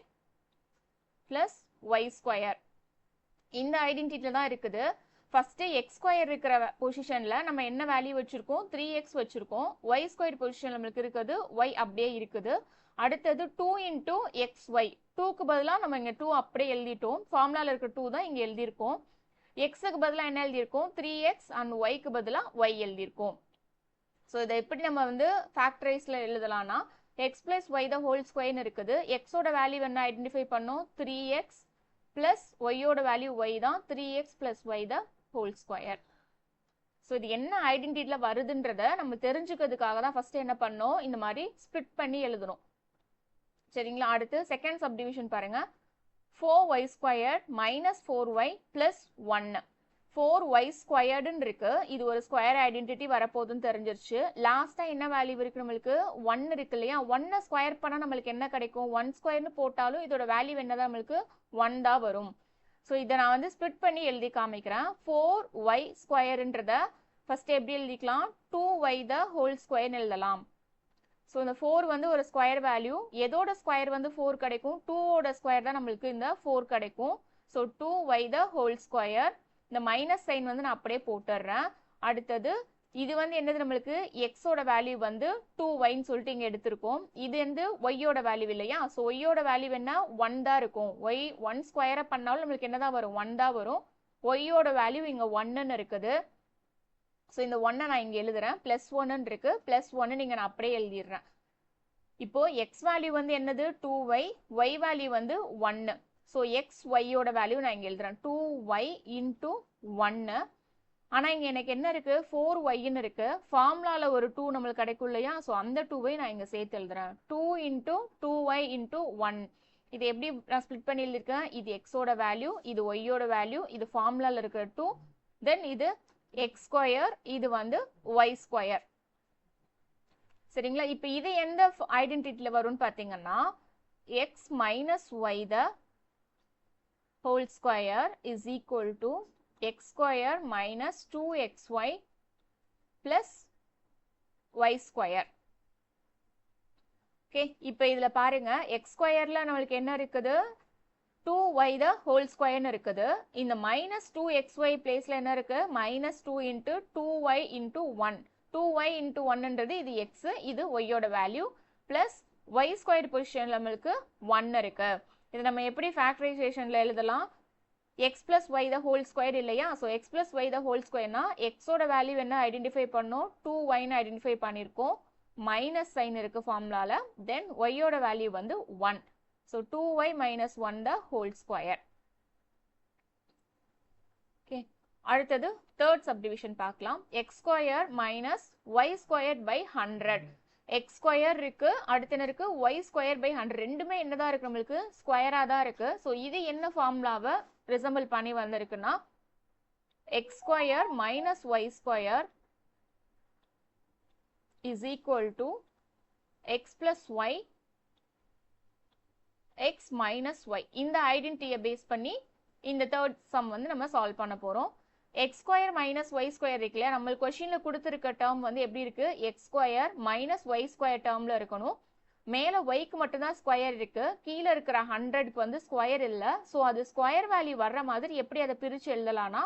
plus y ஸ்கொயர். இந்த ஐடென்டிட்டியில தான் இருக்குது. ஃபர்ஸ்ட் எக்ஸ் ஸ்கொயர் இருக்கிற பொசிஷன்ல நம்ம என்ன வேல்யூ வச்சிருக்கோம் 3x வச்சிருக்கோம். y ஸ்கொயர் பொசிஷன் நம்மளுக்கு இருக்குது y அப்படியே இருக்குது. அடுத்தது 2 இன்டூ எக்ஸ் ஒய், 2க்கு பதிலாக நம்ம இங்கே 2 அப்படியே எழுதிட்டோம். ஃபார்முலாவில் இருக்கிற 2 தான் இங்கே எழுதியிருக்கோம். எக்ஸுக்கு பதிலாக என்ன எழுதியிருக்கோம் 3x அண்ட் ஒய்க்கு பதிலாக y எழுதியிருக்கோம். ஸோ இதை எப்படி நம்ம வந்து ஃபேக்டரைஸில் எழுதலாம்னா x plus y the whole ஸ்கொயர்னு இருக்குது. எக்ஸோட வேல்யூ என்ன ஐடென்டிஃபை பண்ணோம் 3x பிளஸ் ஒய்யோட வேல்யூ y தான் 3x plus y the whole square. So இது என்ன ஐடென்டிட்டியில் வருதுன்றத நம்ம தெரிஞ்சுக்கிறதுக்காக தான் ஃபர்ஸ்ட் என்ன பண்ணோம் இந்த மாதிரி ஸ்ப்ளிட் பண்ணி எழுதணும். சரிங்களா? அடுத்து செகண்ட் சப்டிவிஷன் பாருங்க. 4y squared minus 4y plus 1. 4y ஸ்கொயர்டுன்னு இருக்கு. இது ஒரு ஸ்கொயர் ஐடென்டிட்டி வரப்போகுதுன்னு தெரிஞ்சிருச்சு. லாஸ்டா என்ன வேல்யூ இருக்கு நம்மளுக்கு 1 இருக்கு இல்லையா? 1 ஸ்கொயர் பண்ணா நம்மளுக்கு என்ன கிடைக்கும் 1 ஸ்கொயர்னு போட்டாலும் இதோட வேல்யூ என்னதான் நம்மளுக்கு 1 தான் வரும். ஸோ இதை நான் வந்து ஸ்ப்ளிட் பண்ணி எழுதி காமிக்கிறேன். 4y ஸ்கொயர்ன்றத ஃபர்ஸ்ட் எப்படி எழுதிக்கலாம் 2y த ஹோல் ஸ்கொயர்னு எழுதலாம். ஸோ இந்த 4 வந்து ஒரு ஸ்கொயர் வேல்யூ. எதோட ஸ்கொயர் வந்து 4 கிடைக்கும் 2ஓட ஸ்கொயர் தான் நம்மளுக்கு இந்த 4 கிடைக்கும். So 2y the whole square. இந்த மைனஸ் சைன் வந்து நான் அப்படியே போட்டுடுறேன். அடுத்தது இது வந்து என்னது நம்மளுக்கு எக்ஸோட வேல்யூ வந்து 2yன்னு சொல்லிட்டு இங்கே எடுத்திருக்கோம். இது வந்து ஒய்யோட வேல்யூ இல்லையா? ஸோ ஒய்யோட வேல்யூ என்ன 1 தான் இருக்கும். ஒய் 1 ஸ்கொயரை பண்ணாலும் நம்மளுக்கு என்ன தான் வரும் 1 தான் வரும். ஒய்யோட வேல்யூ இங்கே 1ன்னு இருக்குது. ஸோ இந்த 1 நான் இங்கே எழுதுறேன். பிளஸ் 1 இருக்கு. பிளஸ் 1 நீங்கள் நான் அப்படியே எழுதிடுறேன். இப்போ எக்ஸ் வேல்யூ வந்து என்னது 2y, ஒய் வேல்யூ வந்து 1. ஸோ எக்ஸ் ஒய்யோட வேல்யூ நான் இங்கே எழுதுறேன் 2y இன்டூ 1. ஆனால் இங்கே எனக்கு என்ன இருக்கு 4yன்னு இருக்கு. ஃபார்முலாவில் ஒரு 2 நம்மளுக்கு கிடைக்கும் இல்லையா? ஸோ அந்த 2y நான் இங்கே சேர்த்து எழுதுறேன் 2 இன்டூ 2y இன்டூ 1. இது எப்படி நான் ஸ்ப்ளிட் பண்ணி எழுதிருக்கேன்? இது எக்ஸோட வேல்யூ, இது ஒய்யோட வேல்யூ, இது ஃபார்முலாவில் இருக்கிற 2, தென் இது எக்ஸ் ஸ்கொயர், இது வந்து ஒய் ஸ்கொயர். சரிங்களா? இப்போ இது எந்த ஐடென்டிட்டியில் வரும்னு பார்த்தீங்கன்னா x minus y the whole square is equal to x square minus 2xy plus y square. Okay, இப்போ இதில் பாருங்க எக்ஸ் ஸ்கொயரில் நம்மளுக்கு என்ன இருக்குது 2y த ஹோல் ஸ்கொயர்னு இருக்குது. இந்த மைனஸ் 2xy பிளேஸில் என்ன இருக்கு minus 2 into 2y into 1. 2y into 1ன்றது இது எக்ஸ், இது ஒய்யோட value plus y square position நம்மளுக்கு 1 இருக்கு. இது நம்ம எப்படி ஃபேக்டரைசேஷனில் எழுதலாம் x plus y the whole square இல்லையா? So x plus y the whole ஸ்கொயர்னா எக்ஸோட வேல்யூ என்ன ஐடென்டிஃபை பண்ணோம் 2yன்னு ஐடென்டிஃபை பண்ணியிருக்கோம். மைனஸ் சைன் இருக்கு ஃபார்முலாவில். தென் ஒய்யோட வேல்யூ வந்து 1. ஸோ 2y minus 1 the whole square. Okay. அடுத்தது third subdivision பார்க்கலாம். x square minus y squared by 100. x square இருக்கு, அடுத்து என்ன இருக்கு y squared by 100. ரெண்டுமே என்னதான் இருக்கு நம்மளுக்கு ஸ்கொயரா தான் இருக்கு. ஸோ இது என்ன ஃபார்முலாவை ரிசம்பிள் பண்ணி வந்திருக்குன்னா x square minus y square is equal to x plus y x minus y. இந்த ஐடென்டிட்டியை பேஸ் பண்ணி இந்த தேர்ட் சம் வந்து நம்ம சால்வ் பண்ண போறோம். x square minus y square இருக்கு இல்லையா? நம்மளுக்கு கொஸ்டின்ல கொடுத்துருக்க டேர்ம் வந்து எப்படி இருக்கு x square minus y square டேர்ம்ல இருக்கணும். மேல ஒய்க்கு மட்டும்தான் ஸ்கொயர் இருக்கு, கீழே இருக்கிற 100க்கு வந்து ஸ்கொயர் இல்லை. ஸோ அது ஸ்கொயர் வேல்யூ வர்ற மாதிரி எப்படி அதை பிரிச்சு எழுதலாம்னா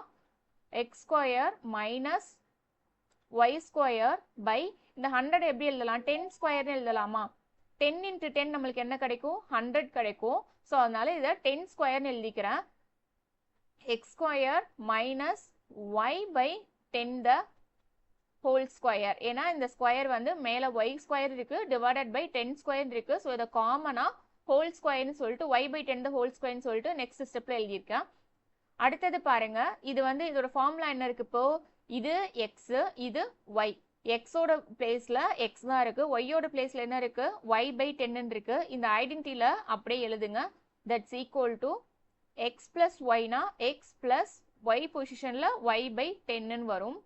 x square minus y square by இந்த 100 எப்படி எழுதலாம் 10 ஸ்கொயர்னு எழுதலாமா? 10 into 10 நம்மளுக்கு என்ன கிடைக்கும் 100 கிடைக்கும். ஸோ அதனால இதை 10 ஸ்கொயர்னு எழுதிக்கிறேன். X square minus y by 10 the whole square. ஏன்னா இந்த ஸ்கொயர் வந்து மேலே ஒய் ஸ்கொயர் இருக்கு டிவைடட் பை 10 ஸ்கொயர் இருக்கு. ஸோ இதை காமனா ஹோல் ஸ்கொயர்னு சொல்லிட்டு ஒய் பை 10 த ஹோல் ஸ்கொயர்னு சொல்லிட்டு நெக்ஸ்ட் ஸ்டெப்ல எழுதியிருக்கேன். அடுத்தது பாருங்க, இது வந்து இதோட ஃபார்முலா என்ன இருக்கு இப்போ இது எக்ஸ் இது ஒய். எக்ஸோட பிளேஸ்ல எக்ஸ் தான் இருக்கு, ஒய்யோட பிளேஸ்ல என்ன இருக்கு ஒய் பை 10 இருக்கு. இந்த ஐடென்டிட்டியில அப்படியே எழுதுங்க. That's equal to x plus ஒய்னா x plus y position y by 10 வரும்.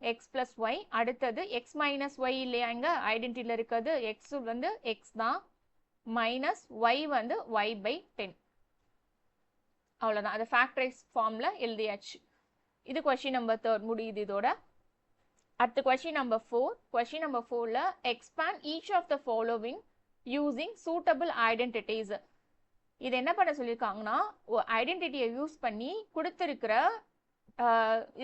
X plus y. அடுத்தது எக்ஸ் மைனஸ் ஒய் இல்லையா? இங்க ஐடென்டிட்டியில இருக்கிறது எக்ஸ் வந்து எக்ஸ் தான், மைனஸ் ஒய் வந்து ஒய் பை 10. அவ்வளோதான், அதை ஃபேக்டரைஸ் ஃபார்ம்ல எழுதியாச்சு. இது கொஸ்டின் நம்பர் 3 முடியுது இதோட. அடுத்த கொஸ்டின் நம்பர் 4. கொஸ்டின் நம்பர் 4ல expand each of the following using suitable identities. இது என்ன பண்ண சொல்லியிருக்காங்கன்னா ஐடென்டிட்டியை யூஸ் பண்ணி கொடுத்துருக்கிற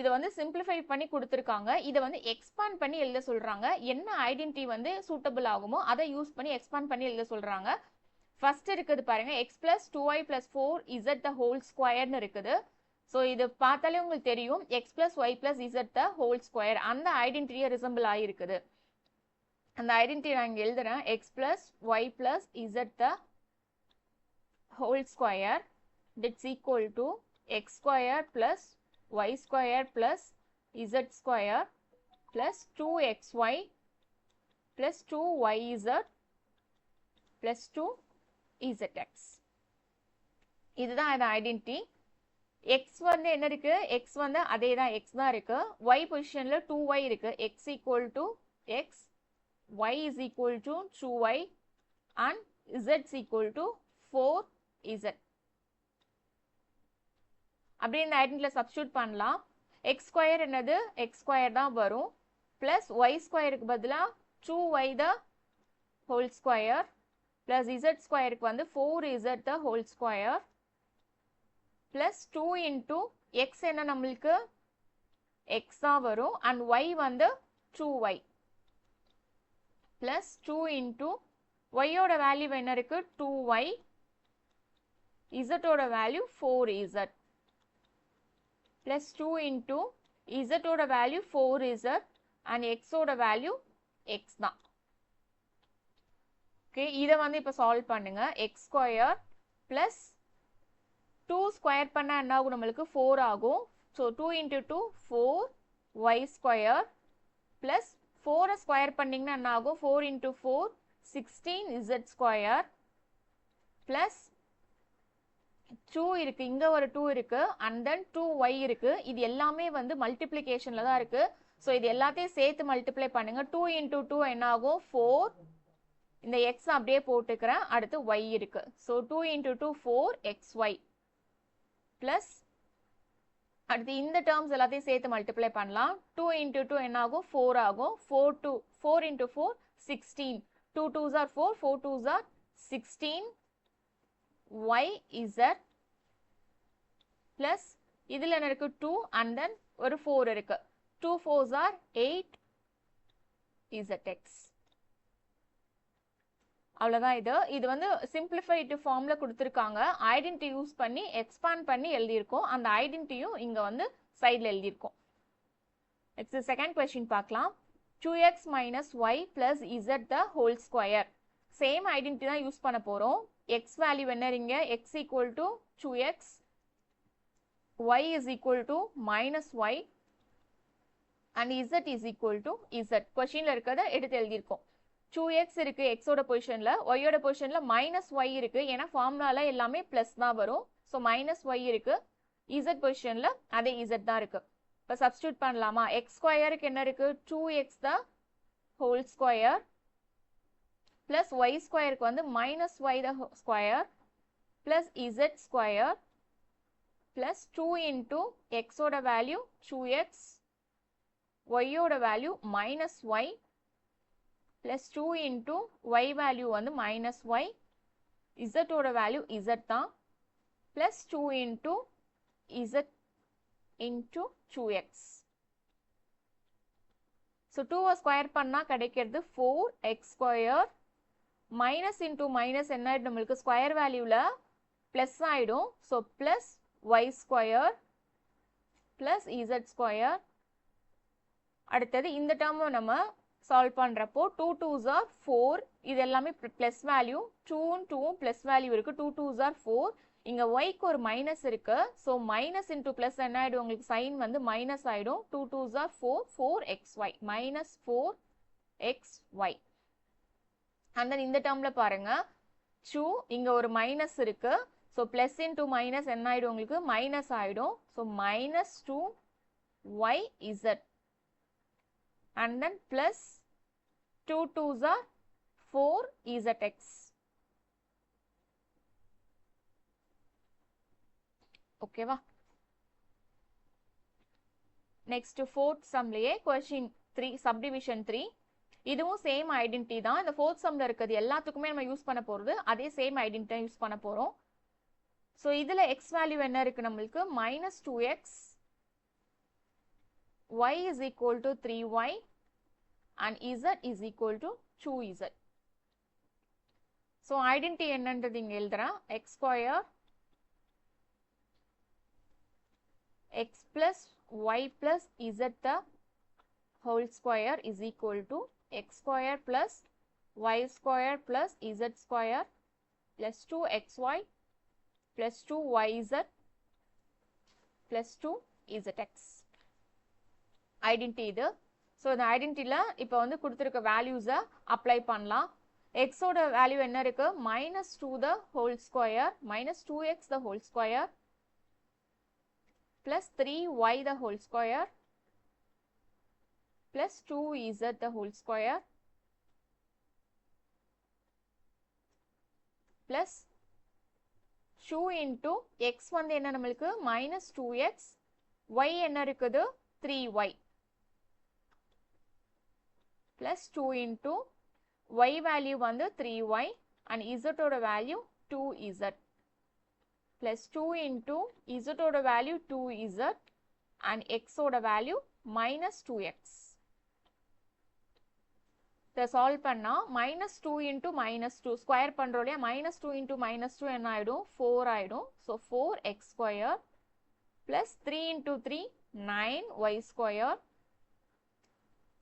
இதை வந்து சிம்பிளிஃபை பண்ணி கொடுத்துருக்காங்க. இதை வந்து எக்ஸ்பாண்ட் பண்ணி எழுத சொல்றாங்க. என்ன ஐடென்டிட்டி வந்து சூட்டபிள் ஆகுமோ அதை யூஸ் பண்ணி எக்ஸ்பாண்ட் பண்ணி எழுத சொல்றாங்க. ஃபர்ஸ்ட் இருக்குது பாருங்க, x plus 2y plus 4z the whole ஸ்கொயர்னு இருக்குது. ஸோ இது பார்த்தாலே உங்களுக்கு தெரியும், x plus y plus z the whole square அந்த ஐடென்டிட்டியை ரிசம்பிள் ஆகிருக்குது. அந்த ஐடென்டிட்டி நான் இங்கே எழுதுறேன், x plus y plus z the whole square it's equal to x square plus y square plus z square plus 2xy plus 2yz plus 2zx. இதுதான் இந்த identity. x வந்து என்ன இருக்கு, x வந்து அதே தான், x தான் இருக்கு. y பொசிஷன்ல 2y இருக்கு. x equal to x, y is equal to 2y and z is equal to 4z. அப்படியே இந்த ஐடென்டிட்டியில் சப்ஸ்டியூட் பண்ணலாம். எக்ஸ் ஸ்கொயர் என்னது, எக்ஸ் ஸ்கொயர் தான் வரும். பிளஸ் ஒய் ஸ்கொயருக்கு பதிலாக 2y the whole square plus z ஸ்கொயருக்கு வந்து 4z the whole square plus 2 into x என்ன நம்மளுக்கு எக்ஸ் தான் வரும் அண்ட் ஒய் வந்து 2y பிளஸ் 2 இன்டூ ஒய்யோட வேல்யூ என்ன இருக்கு 2y, இசட்டோட value 4z plus 2 into z ஓட வேல்யூ 4z and x ஓட வேல்யூ x தான். ஓகே, இதை வந்து இப்போ சால்வ் பண்ணுங்க. எக்ஸ் ஸ்கொயர் பிளஸ் 2 ஸ்கொயர் பண்ணால் என்ன ஆகும் நம்மளுக்கு 4 ஆகும். So 2 into 2 4y square plus 4 square பண்ணிங்கன்னா என்ன ஆகும் 4 இன்ட்டு 4 16z ஸ்கொயர் பிளஸ் 2 இருக்கு, இங்க ஒரு 2 இருக்கு and then 2y இருக்கு. இது எல்லாமே வந்து மல்டிப்ளிகேஷன்ல தான் இருக்கு. ஸோ இது எல்லாத்தையும் சேர்த்து மல்டிப்ளை பண்ணுங்க. 2 இன்டூ 2 என்ன ஆகும் 4, இந்த x அப்படியே போட்டுக்கிறேன், அடுத்து y இருக்கு. ஸோ 2 இன்டூ 2 4xy பிளஸ் அடுத்து இந்த டேர்ம்ஸ் எல்லாத்தையும் சேர்த்து மல்டிப்ளை பண்ணலாம். 2 இன்டூ 2 என்ன ஆகும் 4 ஆகும். 4 into 4 16, 2 2s are 4, 4 2s are 16 y z plus இதில் என்ன இருக்கு 2 and then ஒரு 4 இருக்கு. 2 4s are 8 zx. அவ்வளோதான். இது வந்து சிம்பிளிஃபைடு ஃபார்ம்ல கொடுத்துருக்காங்க. ஐடென்டிட்டி யூஸ் பண்ணி எக்ஸ்பாண்ட் பண்ணி எழுதியிருக்கோம். அந்த ஐடென்டிட்டியும் இங்க வந்து சைடில் எழுதியிருக்கோம். நெக்ஸ்ட் செகண்ட் கொஸ்டின் பார்க்கலாம். 2x minus y plus z the whole square. Same identity தான் யூஸ் பண்ண போறோம். x வேல்யூ என்ன இங்க x equal to 2x, y is equal to minus y and z is equal to z. கொஸ்டின்ல இருக்கிறத எடுத்து எழுதியிருக்கோம். 2x இருக்கு x ஓட பொசிஷன்ல, y ஓட பொசிஷன்ல minus y இருக்கு. ஏன்னா ஃபார்முலால எல்லாமே பிளஸ் தான் வரும். ஸோ மைனஸ் y இருக்கு. z பொசிஷன்ல அதே z தான் இருக்கு. இப்போ சப்ஸ்டியூட் பண்ணலாமா? x ஸ்கொயருக்கு என்ன இருக்கு 2x the whole square plus y ஸ்கொயருக்கு வந்து minus y the square plus z square plus 2 into x ஓட வேல்யூ 2x, y ஓட value minus y plus 2 into y value வந்து minus y, z ஓட வேல்யூ z தான் plus 2 into z into 2x. So 2 square பண்ணா கிடைக்கிறது 4x square minus into minus என்ன ஆயிடும் நம்மளுக்கு ஸ்கொயர் வேல்யூல பிளஸ் ஆயிடும். So plus y square plus z square. அடுத்தது இந்த டேர்மை நம்ம சால்வ் பண்றப்போ 2 2s are 4, இது எல்லாமே பிளஸ் வேல்யூ, 2 2 பிளஸ் வேல்யூ இருக்கு. 2 2s are 4, இங்க yக்கு ஒரு மைனஸ் இருக்கு. ஸோ மைனஸ் இன்டூ பிளஸ் என்ன ஆயிடும் உங்களுக்கு சைன் வந்து மைனஸ் ஆயிடும். 2 2s are 4, 4xy minus 4xy. and then இந்த டேர்ம்ல பாருங்க 2, இங்க ஒரு மைனஸ் இருக்கு. ஸோ பிளஸ் இன்டூ மைனஸ் என்ன ஆயிடும் உங்களுக்கு மைனஸ் ஆயிடும். So minus 2yz and then plus 2 2s are 4zx. ஓகேவா? நெக்ஸ்ட் ஃபோர்த் சம்லயே क्वेश्चन 3 சப்டிவிஷன் 3. இதுவும் சேம் ஐடென்டிட்டி தான். இந்த ஃபோர்த் சம்ல இருக்குது எல்லாத்துக்குமே நம்ம யூஸ் பண்ண போறது அதே சேம் ஐடென்டிட்டி யூஸ் பண்ண போறோம். ஸோ இதுல x வேல்யூ என்ன இருக்கு நம்மளுக்கு minus 2x y is equal to 3y and z is equal to 2z. So identity என்னன்றது இங்க எழுதுறேன். x square x plus y plus z the whole square is equal to x square plus y square plus z square plus 2xy plus 2yz plus 2zx. Identity இது. So இந்த ஐடென்டிட்டியில் இப்போ வந்து கொடுத்துருக்க வேல்யூஸை apply பண்ணலாம். எக்ஸோட வேல்யூ என்ன இருக்கு? -2 the whole square minus 2x the whole square plus 3y the whole square plus 2z the whole square plus 2 into x வந்து என்ன நம்மளுக்கு minus 2x, y என்ன இருக்குது 3y plus 2 into y value வந்து 3y and z ஓட value 2z plus 2 into z ஓட value 2z and x ஓட value minus 2x. இதை சால்வ் பண்ணா -2 into -2 ஸ்கொயர் பண்றோம் இல்லையா, -2 into -2 என்ன ஆயிடும் 4 ஆயிடும். So 4x square plus 3 into 3 9y square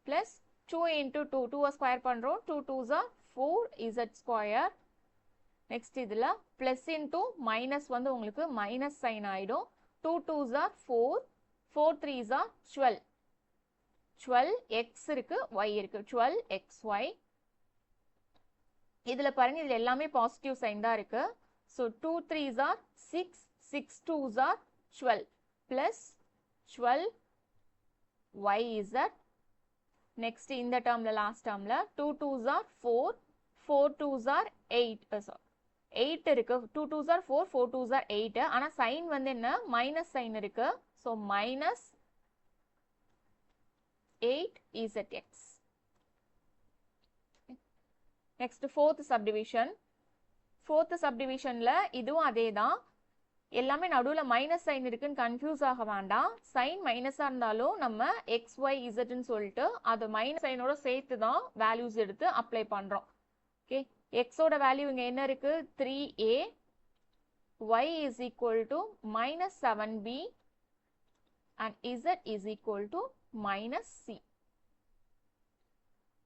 plus 2 into 2 2 square பண்றோம் 2 2s are 4z square. Next இதுல பிளஸ் இன்டூ மைனஸ் வந்து உங்களுக்கு மைனஸ் சைன் ஆயிடும். 2 2s are 4 4 3s are 12 12x இருக்கு y இருக்கு 12xy. இதுல பாருங்க இதுல எல்லாமே பாசிட்டிவ் சைன் தான் இருக்கு. So 2 3s are 6 6 2s are 12 plus 12yz. Next இந்த டேர்ம்ல last டேர்ம்ல 2 2s are 4 4 2s are 8 8 இருக்கு. 2 2s are 4 4 2s are 8. ஆனா சைன் வந்து என்ன மைனஸ் சைன் இருக்கு. So minus 8zx. Next fourth subdivision. Fourth சப்டிவிஷன்ல இதுவும் அதே தான். எல்லாமே நடுவில் மைனஸ் சைன் இருக்குன்னு கன்ஃபியூஸ் ஆக வேண்டாம். சைன் மைனஸாக இருந்தாலும் நம்ம எக்ஸ் ஒய் இசட்னு சொல்லிட்டு அது மைனஸ் சைனோட சேர்த்து தான் வேல்யூஸ் எடுத்து அப்ளை பண்ணுறோம். ஓகே, எக்ஸோட வேல்யூ இங்கே என்ன இருக்கு 3a, y is equal to -7b and z is equal to -c.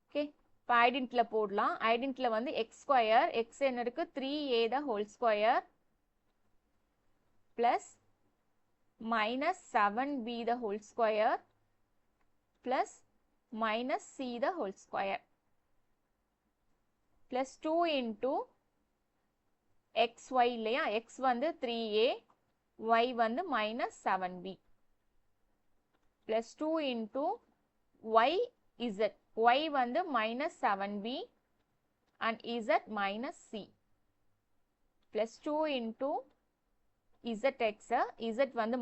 Okay, இப்போ ஐடென்டிட்டியில் போடலாம். ஐடென்டிட்டியில் வந்து எக்ஸ் ஸ்கொயர் எக்ஸ் என்ன இருக்கு 3a the whole square plus -7b the whole square plus -c the whole square plus 2 into xy இல்லையா, x வந்து 3a, y வந்து -7b plus 2 into yz, y வந்து -7b and z -c plus 2 into zx, z வந்து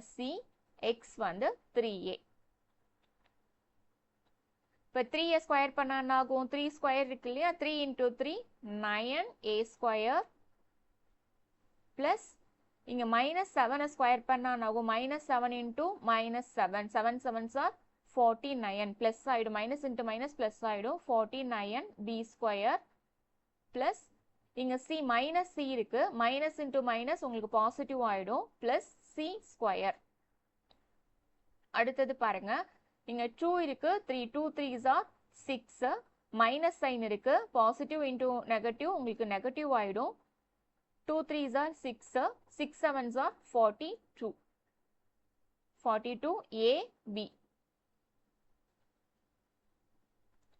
-c, x வந்து 3a. இப்போ 3a square பண்ணா என்ன ஆகும் 3 ஸ்கொயர் இருக்கு இல்லையா, 3 into 3 9a ஸ்கொயர் பிளஸ் இங்க -7 ஸ்கொயர் பண்ணா என்ன ஆகும் -7 into -7 7 7s are 49 பிளஸ் ஆயிடும், மைனஸ் இன்ட்டு மைனஸ் பிளஸ் ஆயிடும் 49b ஸ்கொயர் பிளஸ் இங்க c மைனஸ் c இருக்கு, மைனஸ் இன்ட்டு மைனஸ் உங்களுக்கு பாசிட்டிவ் ஆயிடும் பிளஸ் c ஸ்கொயர். அடுத்தது பாருங்க இங்க 2 இருக்கு 3 2 3s are 6 மைனஸ் சைன் இருக்கு, பாசிட்டிவ் இன்ட்டு நெகட்டிவ் உங்களுக்கு நெகட்டிவ் ஆயிடும். 2 3s are 6 6 7s are 42 42ab.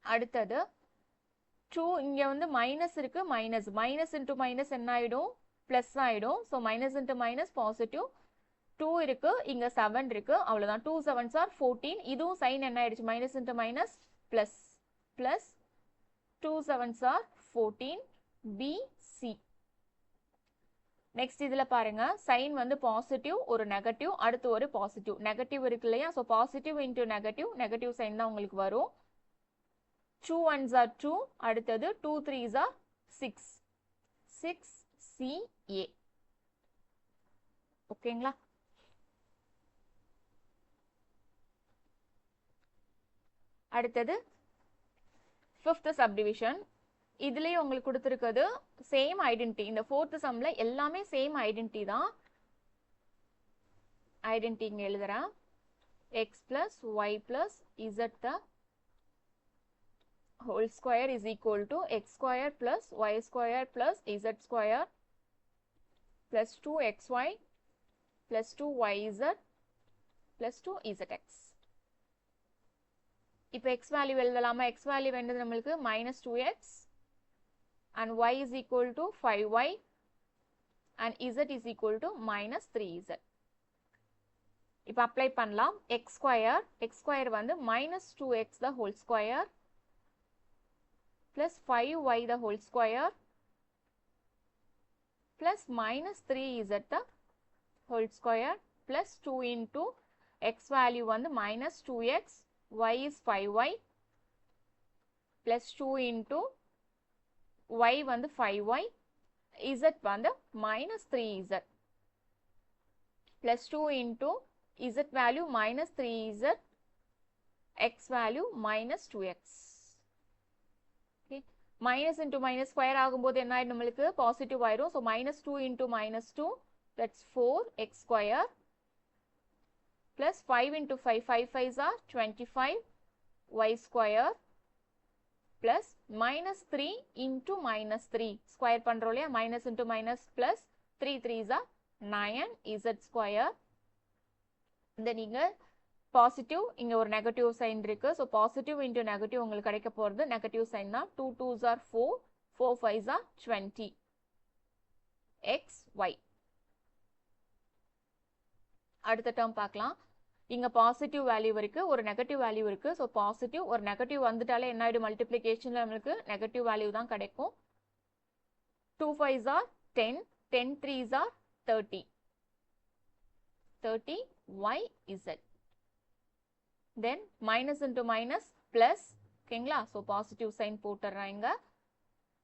அடுத்தது 2 இங்க வந்து மைனஸ் இருக்கு, மைனஸ் மைனஸ் இன்ட்டு மைனஸ் என்ன ஆயிடும் பிளஸ் ஆயிடும். So minus into minus positive. 2 இருக்கு இங்க 7 இருக்கு, அவ்வளவுதான் 2 7s are 14. இதுவும் சைன் என்ன ஆயிடுச்சு minus into minus plus plus 2 7s are 14bc. Next இதுல பாருங்க சைன் வந்து பாசிட்டிவ் ஒரு நெகட்டிவ் அடுத்து ஒரு பாசிட்டிவ் நெகட்டிவ் இருக்கு இல்லையா, so positive into negative negative sign தான் உங்களுக்கு வரும். 2 1s are 2, அடுத்தது 2 3s are 6 6ca. ஓகேங்களா? அடுத்தது ஃபிஃப்த் சப்டிவிஷன். இதுலயே உங்களுக்கு கொடுத்துருக்கிறது சேம் ஐடென்டிட்டி. இந்த ஃபோர்த் சம்ல எல்லாமே சேம் ஐடென்டிட்டி தான். ஐடென்டிட்டி இங்க எழுதுறேன். x plus y plus z the whole square is equal to x square plus y square plus z square plus 2xy plus 2yz plus 2zx. இப்போ x value எழுதலாமா? x value வேண்டது நம்மளுக்கு minus 2x and y is equal to 5y and z is equal to minus 3z. இப்போ apply பண்ணலாம். x square வந்து minus 2x the whole square plus 5y the whole square plus minus 3z the whole square plus 2 into x value வந்து minus 2x, y is 5y plus 2 into y வந்து 5y, z வந்து minus 3z plus 2 into z value minus 3z, x value minus 2x. Okay. Minus into minus square ஆகும்போது என்ன ஆயிடும் நம்மளுக்கு? Positive ஆயிடும். So minus 2 into minus 2, that's 4x square plus 5 into 5, 5 5s are 25 y square plus minus 3 into minus 3 square பண்றோம் இல்லையா? minus into minus plus 3 3s are 9 z square. then இங்க positive, இங்க ஒரு நெகட்டிவ் சைன் இருக்கு. So positive into negative உங்களுக்கு கிடைக்க போகிறது negative sign தான். 2 2s are 4, 4 5s are 20 x y. அடுத்த டேர்ம் பார்க்கலாம். இங்க பாசிட்டிவ் வேல்யூ இருக்கு, ஒரு நெகட்டிவ் வேல்யூ இருக்கு. ஸோ பாசிட்டிவ் ஒரு நெகட்டிவ் வந்துட்டாலே என்ன ஆயிடும்? மல்டிப்ளிகேஷன்ல நம்மளுக்கு நெகட்டிவ் வேல்யூ தான் கிடைக்கும். 2 5s are 10, 10 3s are 30, 30 y z. then minus into minus plus, ஓகேங்களா? ஸோ பாசிட்டிவ் சைன் போட்டுறேன் இங்க.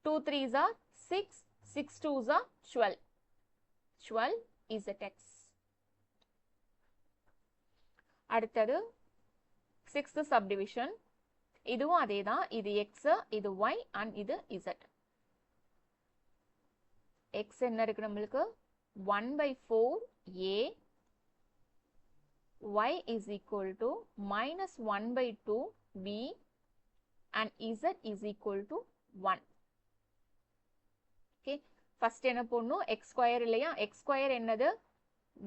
2 3s are 6, 6 2s are 12, 12 zx. அடுத்தது சிக்ஸ்த் சப்டிவிஷன். இதுவும் அதே தான். இது x, இது y and இது z. x என்ன இருக்கு நம்மளுக்கு? 1/4a, y is equal to minus 1/2b and z is equal to 1. okay, first என்ன போடணும்? x square இல்லையா? x square என்னது?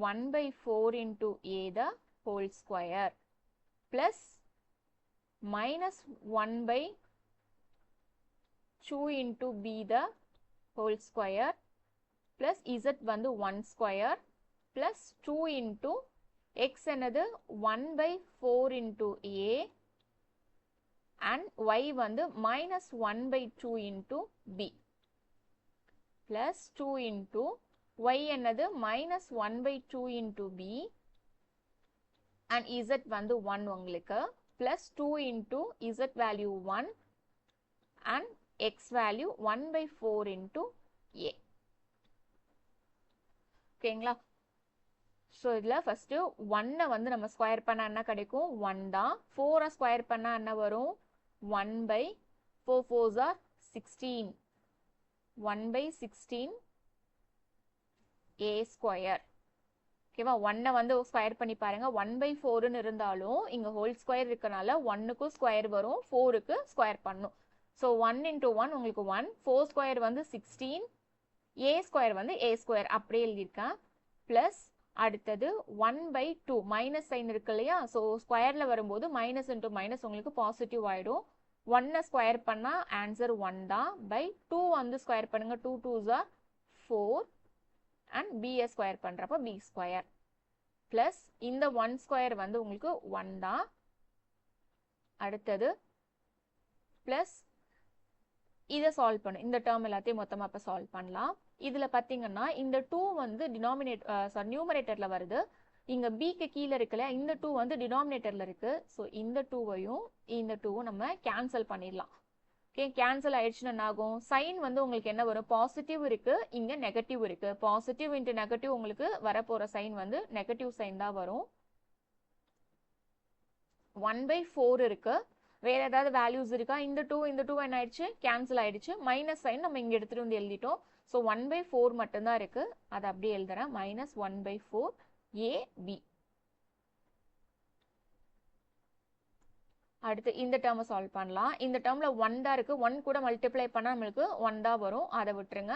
1/4 into a the whole square plus minus 1/2 into b the whole square plus z வந்து 1 square plus 2 into x என்னது? 1/4 into a and y வந்து minus 1/2 into b plus 2 into y என்னது? minus 1/2 into b and z வந்து 1 உங்களுக்கு plus 2 into z value 1 and x value 1/4 into a. ஓகேங்களா? So இதில் first 1 வந்து நம்ம ஸ்கொயர் பண்ணால் என்ன கிடைக்கும்? 1 தான். 4 ஸ்கொயர் பண்ணால் என்ன வரும்? 1/4 4s are 16, 1/16 a ஸ்கொயர். ஓகேவா? 1 வந்து ஸ்கொயர் பண்ணி பாருங்க. 1/4ன்னு இருந்தாலும் இங்கே ஹோல் ஸ்கொயர் இருக்கனால 1க்கும் ஸ்கொயர் வரும், 4க்கு ஸ்கொயர் பண்ணும். ஸோ 1 into 1 உங்களுக்கு 1, 4 ஸ்கொயர் வந்து 16, a ஸ்கொயர் வந்து a ஸ்கொயர் அப்படியே எழுதியிருக்கேன். ப்ளஸ் அடுத்தது 1/2 மைனஸ் சைன் இருக்கு இல்லையா? ஸோ ஸ்கொயரில் வரும்போது மைனஸ் இன்ட்டு மைனஸ் உங்களுக்கு பாசிட்டிவ் ஆகிடும். 1 ஸ்கொயர் பண்ணால் ஆன்சர் 1 தான். பை 2 வந்து ஸ்கொயர் பண்ணுங்க. 2 2s are 4 and b square பண்ணுறப்ப b ஸ்கொயர் ப்ளஸ் இந்த 1 ஸ்கொயர் வந்து உங்களுக்கு 1 தான். அடுத்தது ப்ளஸ் இதை சால்வ் பண்ணு. இந்த டேர்ம் எல்லாத்தையும் மொத்தமாக இப்போ சால்வ் பண்ணலாம். இதில் பார்த்தீங்கன்னா இந்த 2 வந்து நியூமரேட்டரில் வருது. இங்கே பிக்கு கீழே இருக்குல்ல, இந்த 2 வந்து டினாமினேட்டரில் இருக்குது. ஸோ இந்த 2வையும் இந்த 2வும் நம்ம கேன்சல் பண்ணிடலாம். ஓகே, கேன்சல் ஆயிடுச்சுன்னா என்ன ஆகும்? சைன் வந்து உங்களுக்கு என்ன வரும்? பாசிட்டிவ் இருக்குது, இங்கே நெகட்டிவ் இருக்குது. பாசிட்டிவ் இன்ட்டு நெகட்டிவ் உங்களுக்கு வரப்போகிற சைன் வந்து நெகட்டிவ் சைன் தான் வரும். 1/4 இருக்குது. வேற ஏதாவது வேல்யூஸ் இருக்கா? இந்த 2 என்ன ஆயிடுச்சு? கேன்சல் ஆயிடுச்சு. மைனஸ் சைன் நம்ம இங்க எடுத்துட்டு வந்து எழுதிட்டோம். ஸோ 1/4 மட்டும்தான் இருக்கு. அதை அப்படியே எழுதுறேன். -1/4 AB. அடுத்து இந்த டேர்மை சால்வ் பண்ணலாம். இந்த டேர்ம்ல 1 தான் இருக்கு. 1 கூட மல்டிப்ளை பண்ணா நம்மளுக்கு 1 தான் வரும். அதை விட்டுருங்க.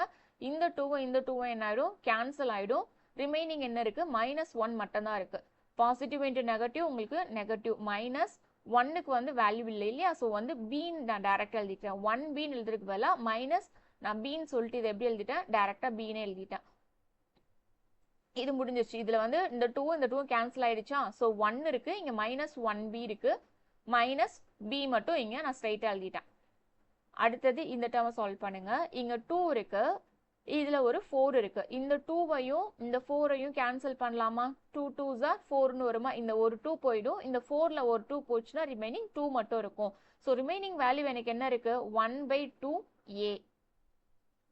இந்த 2 என்ன ஆயிடும்? கேன்சல் ஆயிடும். ரிமைனிங் என்ன இருக்கு? -1 மட்டும் தான் இருக்கு. பாசிட்டிவ் இன்டு நெகட்டிவ் உங்களுக்கு நெகட்டிவ். -1க்கு வந்து வேல்யூ இல்லை இல்லையா? ஸோ வந்து பீன் நான் டைரக்டா எழுதிட்டேன். 1 பீன் எழுதுறதுக்கு பதிலா மைனஸ் நான் பீன் சொல்லிட்டு இதை எப்படி எழுதிட்டேன்? டைரக்டா பீனே எழுதிட்டேன். இது முடிஞ்சிருச்சு. இதுல வந்து இந்த 2 கேன்சல் ஆயிடுச்சா? ஸோ 1 இருக்கு, இங்க -1b இருக்கு, மைனஸ் b மட்டும் இங்க நான் ஸ்ட்ரைட்டா எழுதிட்டேன். அடுத்தது இந்த டேர்மை சால்வ் பண்ணுங்க. இங்க 2 இருக்கு, இதுல ஒரு 4 இருக்கு. இந்த 2வையும் இந்த 4ஐயும் கேன்சல் பண்ணலாமா? 2 2s are 4ன்னு வருமா? இந்த ஒரு 2 போயிடும். இந்த 4ல ஒரு 2 போச்சுன்னா ரிமைனிங் 2 மட்டும் இருக்கும். ஸோ ரிமைனிங் வேல்யூ எனக்கு என்ன இருக்கு? 1/2a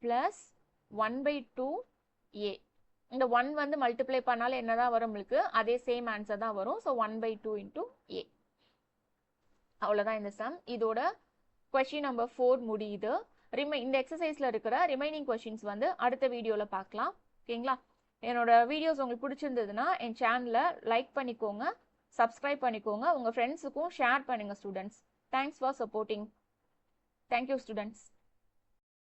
plus 1/2a. இந்த 1 வந்து மல்டிப்ளை பண்ணாலும் என்னதான் வரும் உங்களுக்கு? அதே சேம் ஆன்சர் தான் வரும். So 1/2 into a. அவ்வளோதான் இந்த சம். இதோட கொஸ்டின் நம்பர் 4 முடியுது. இந்த எக்ஸசைஸ்ல இருக்கிற ரிமைனிங் கொஸ்டின்ஸ் வந்து அடுத்த வீடியோல பார்க்கலாம். ஓகேங்களா? என்னோட வீடியோஸ் உங்களுக்கு பிடிச்சிருந்ததுன்னா என் சேனலை லைக் பண்ணிக்கோங்க, சப்ஸ்கிரைப் பண்ணிக்கோங்க, உங்க ஃப்ரெண்ட்ஸுக்கும் ஷேர் பண்ணுங்க students. Thanks for supporting. Thank you students.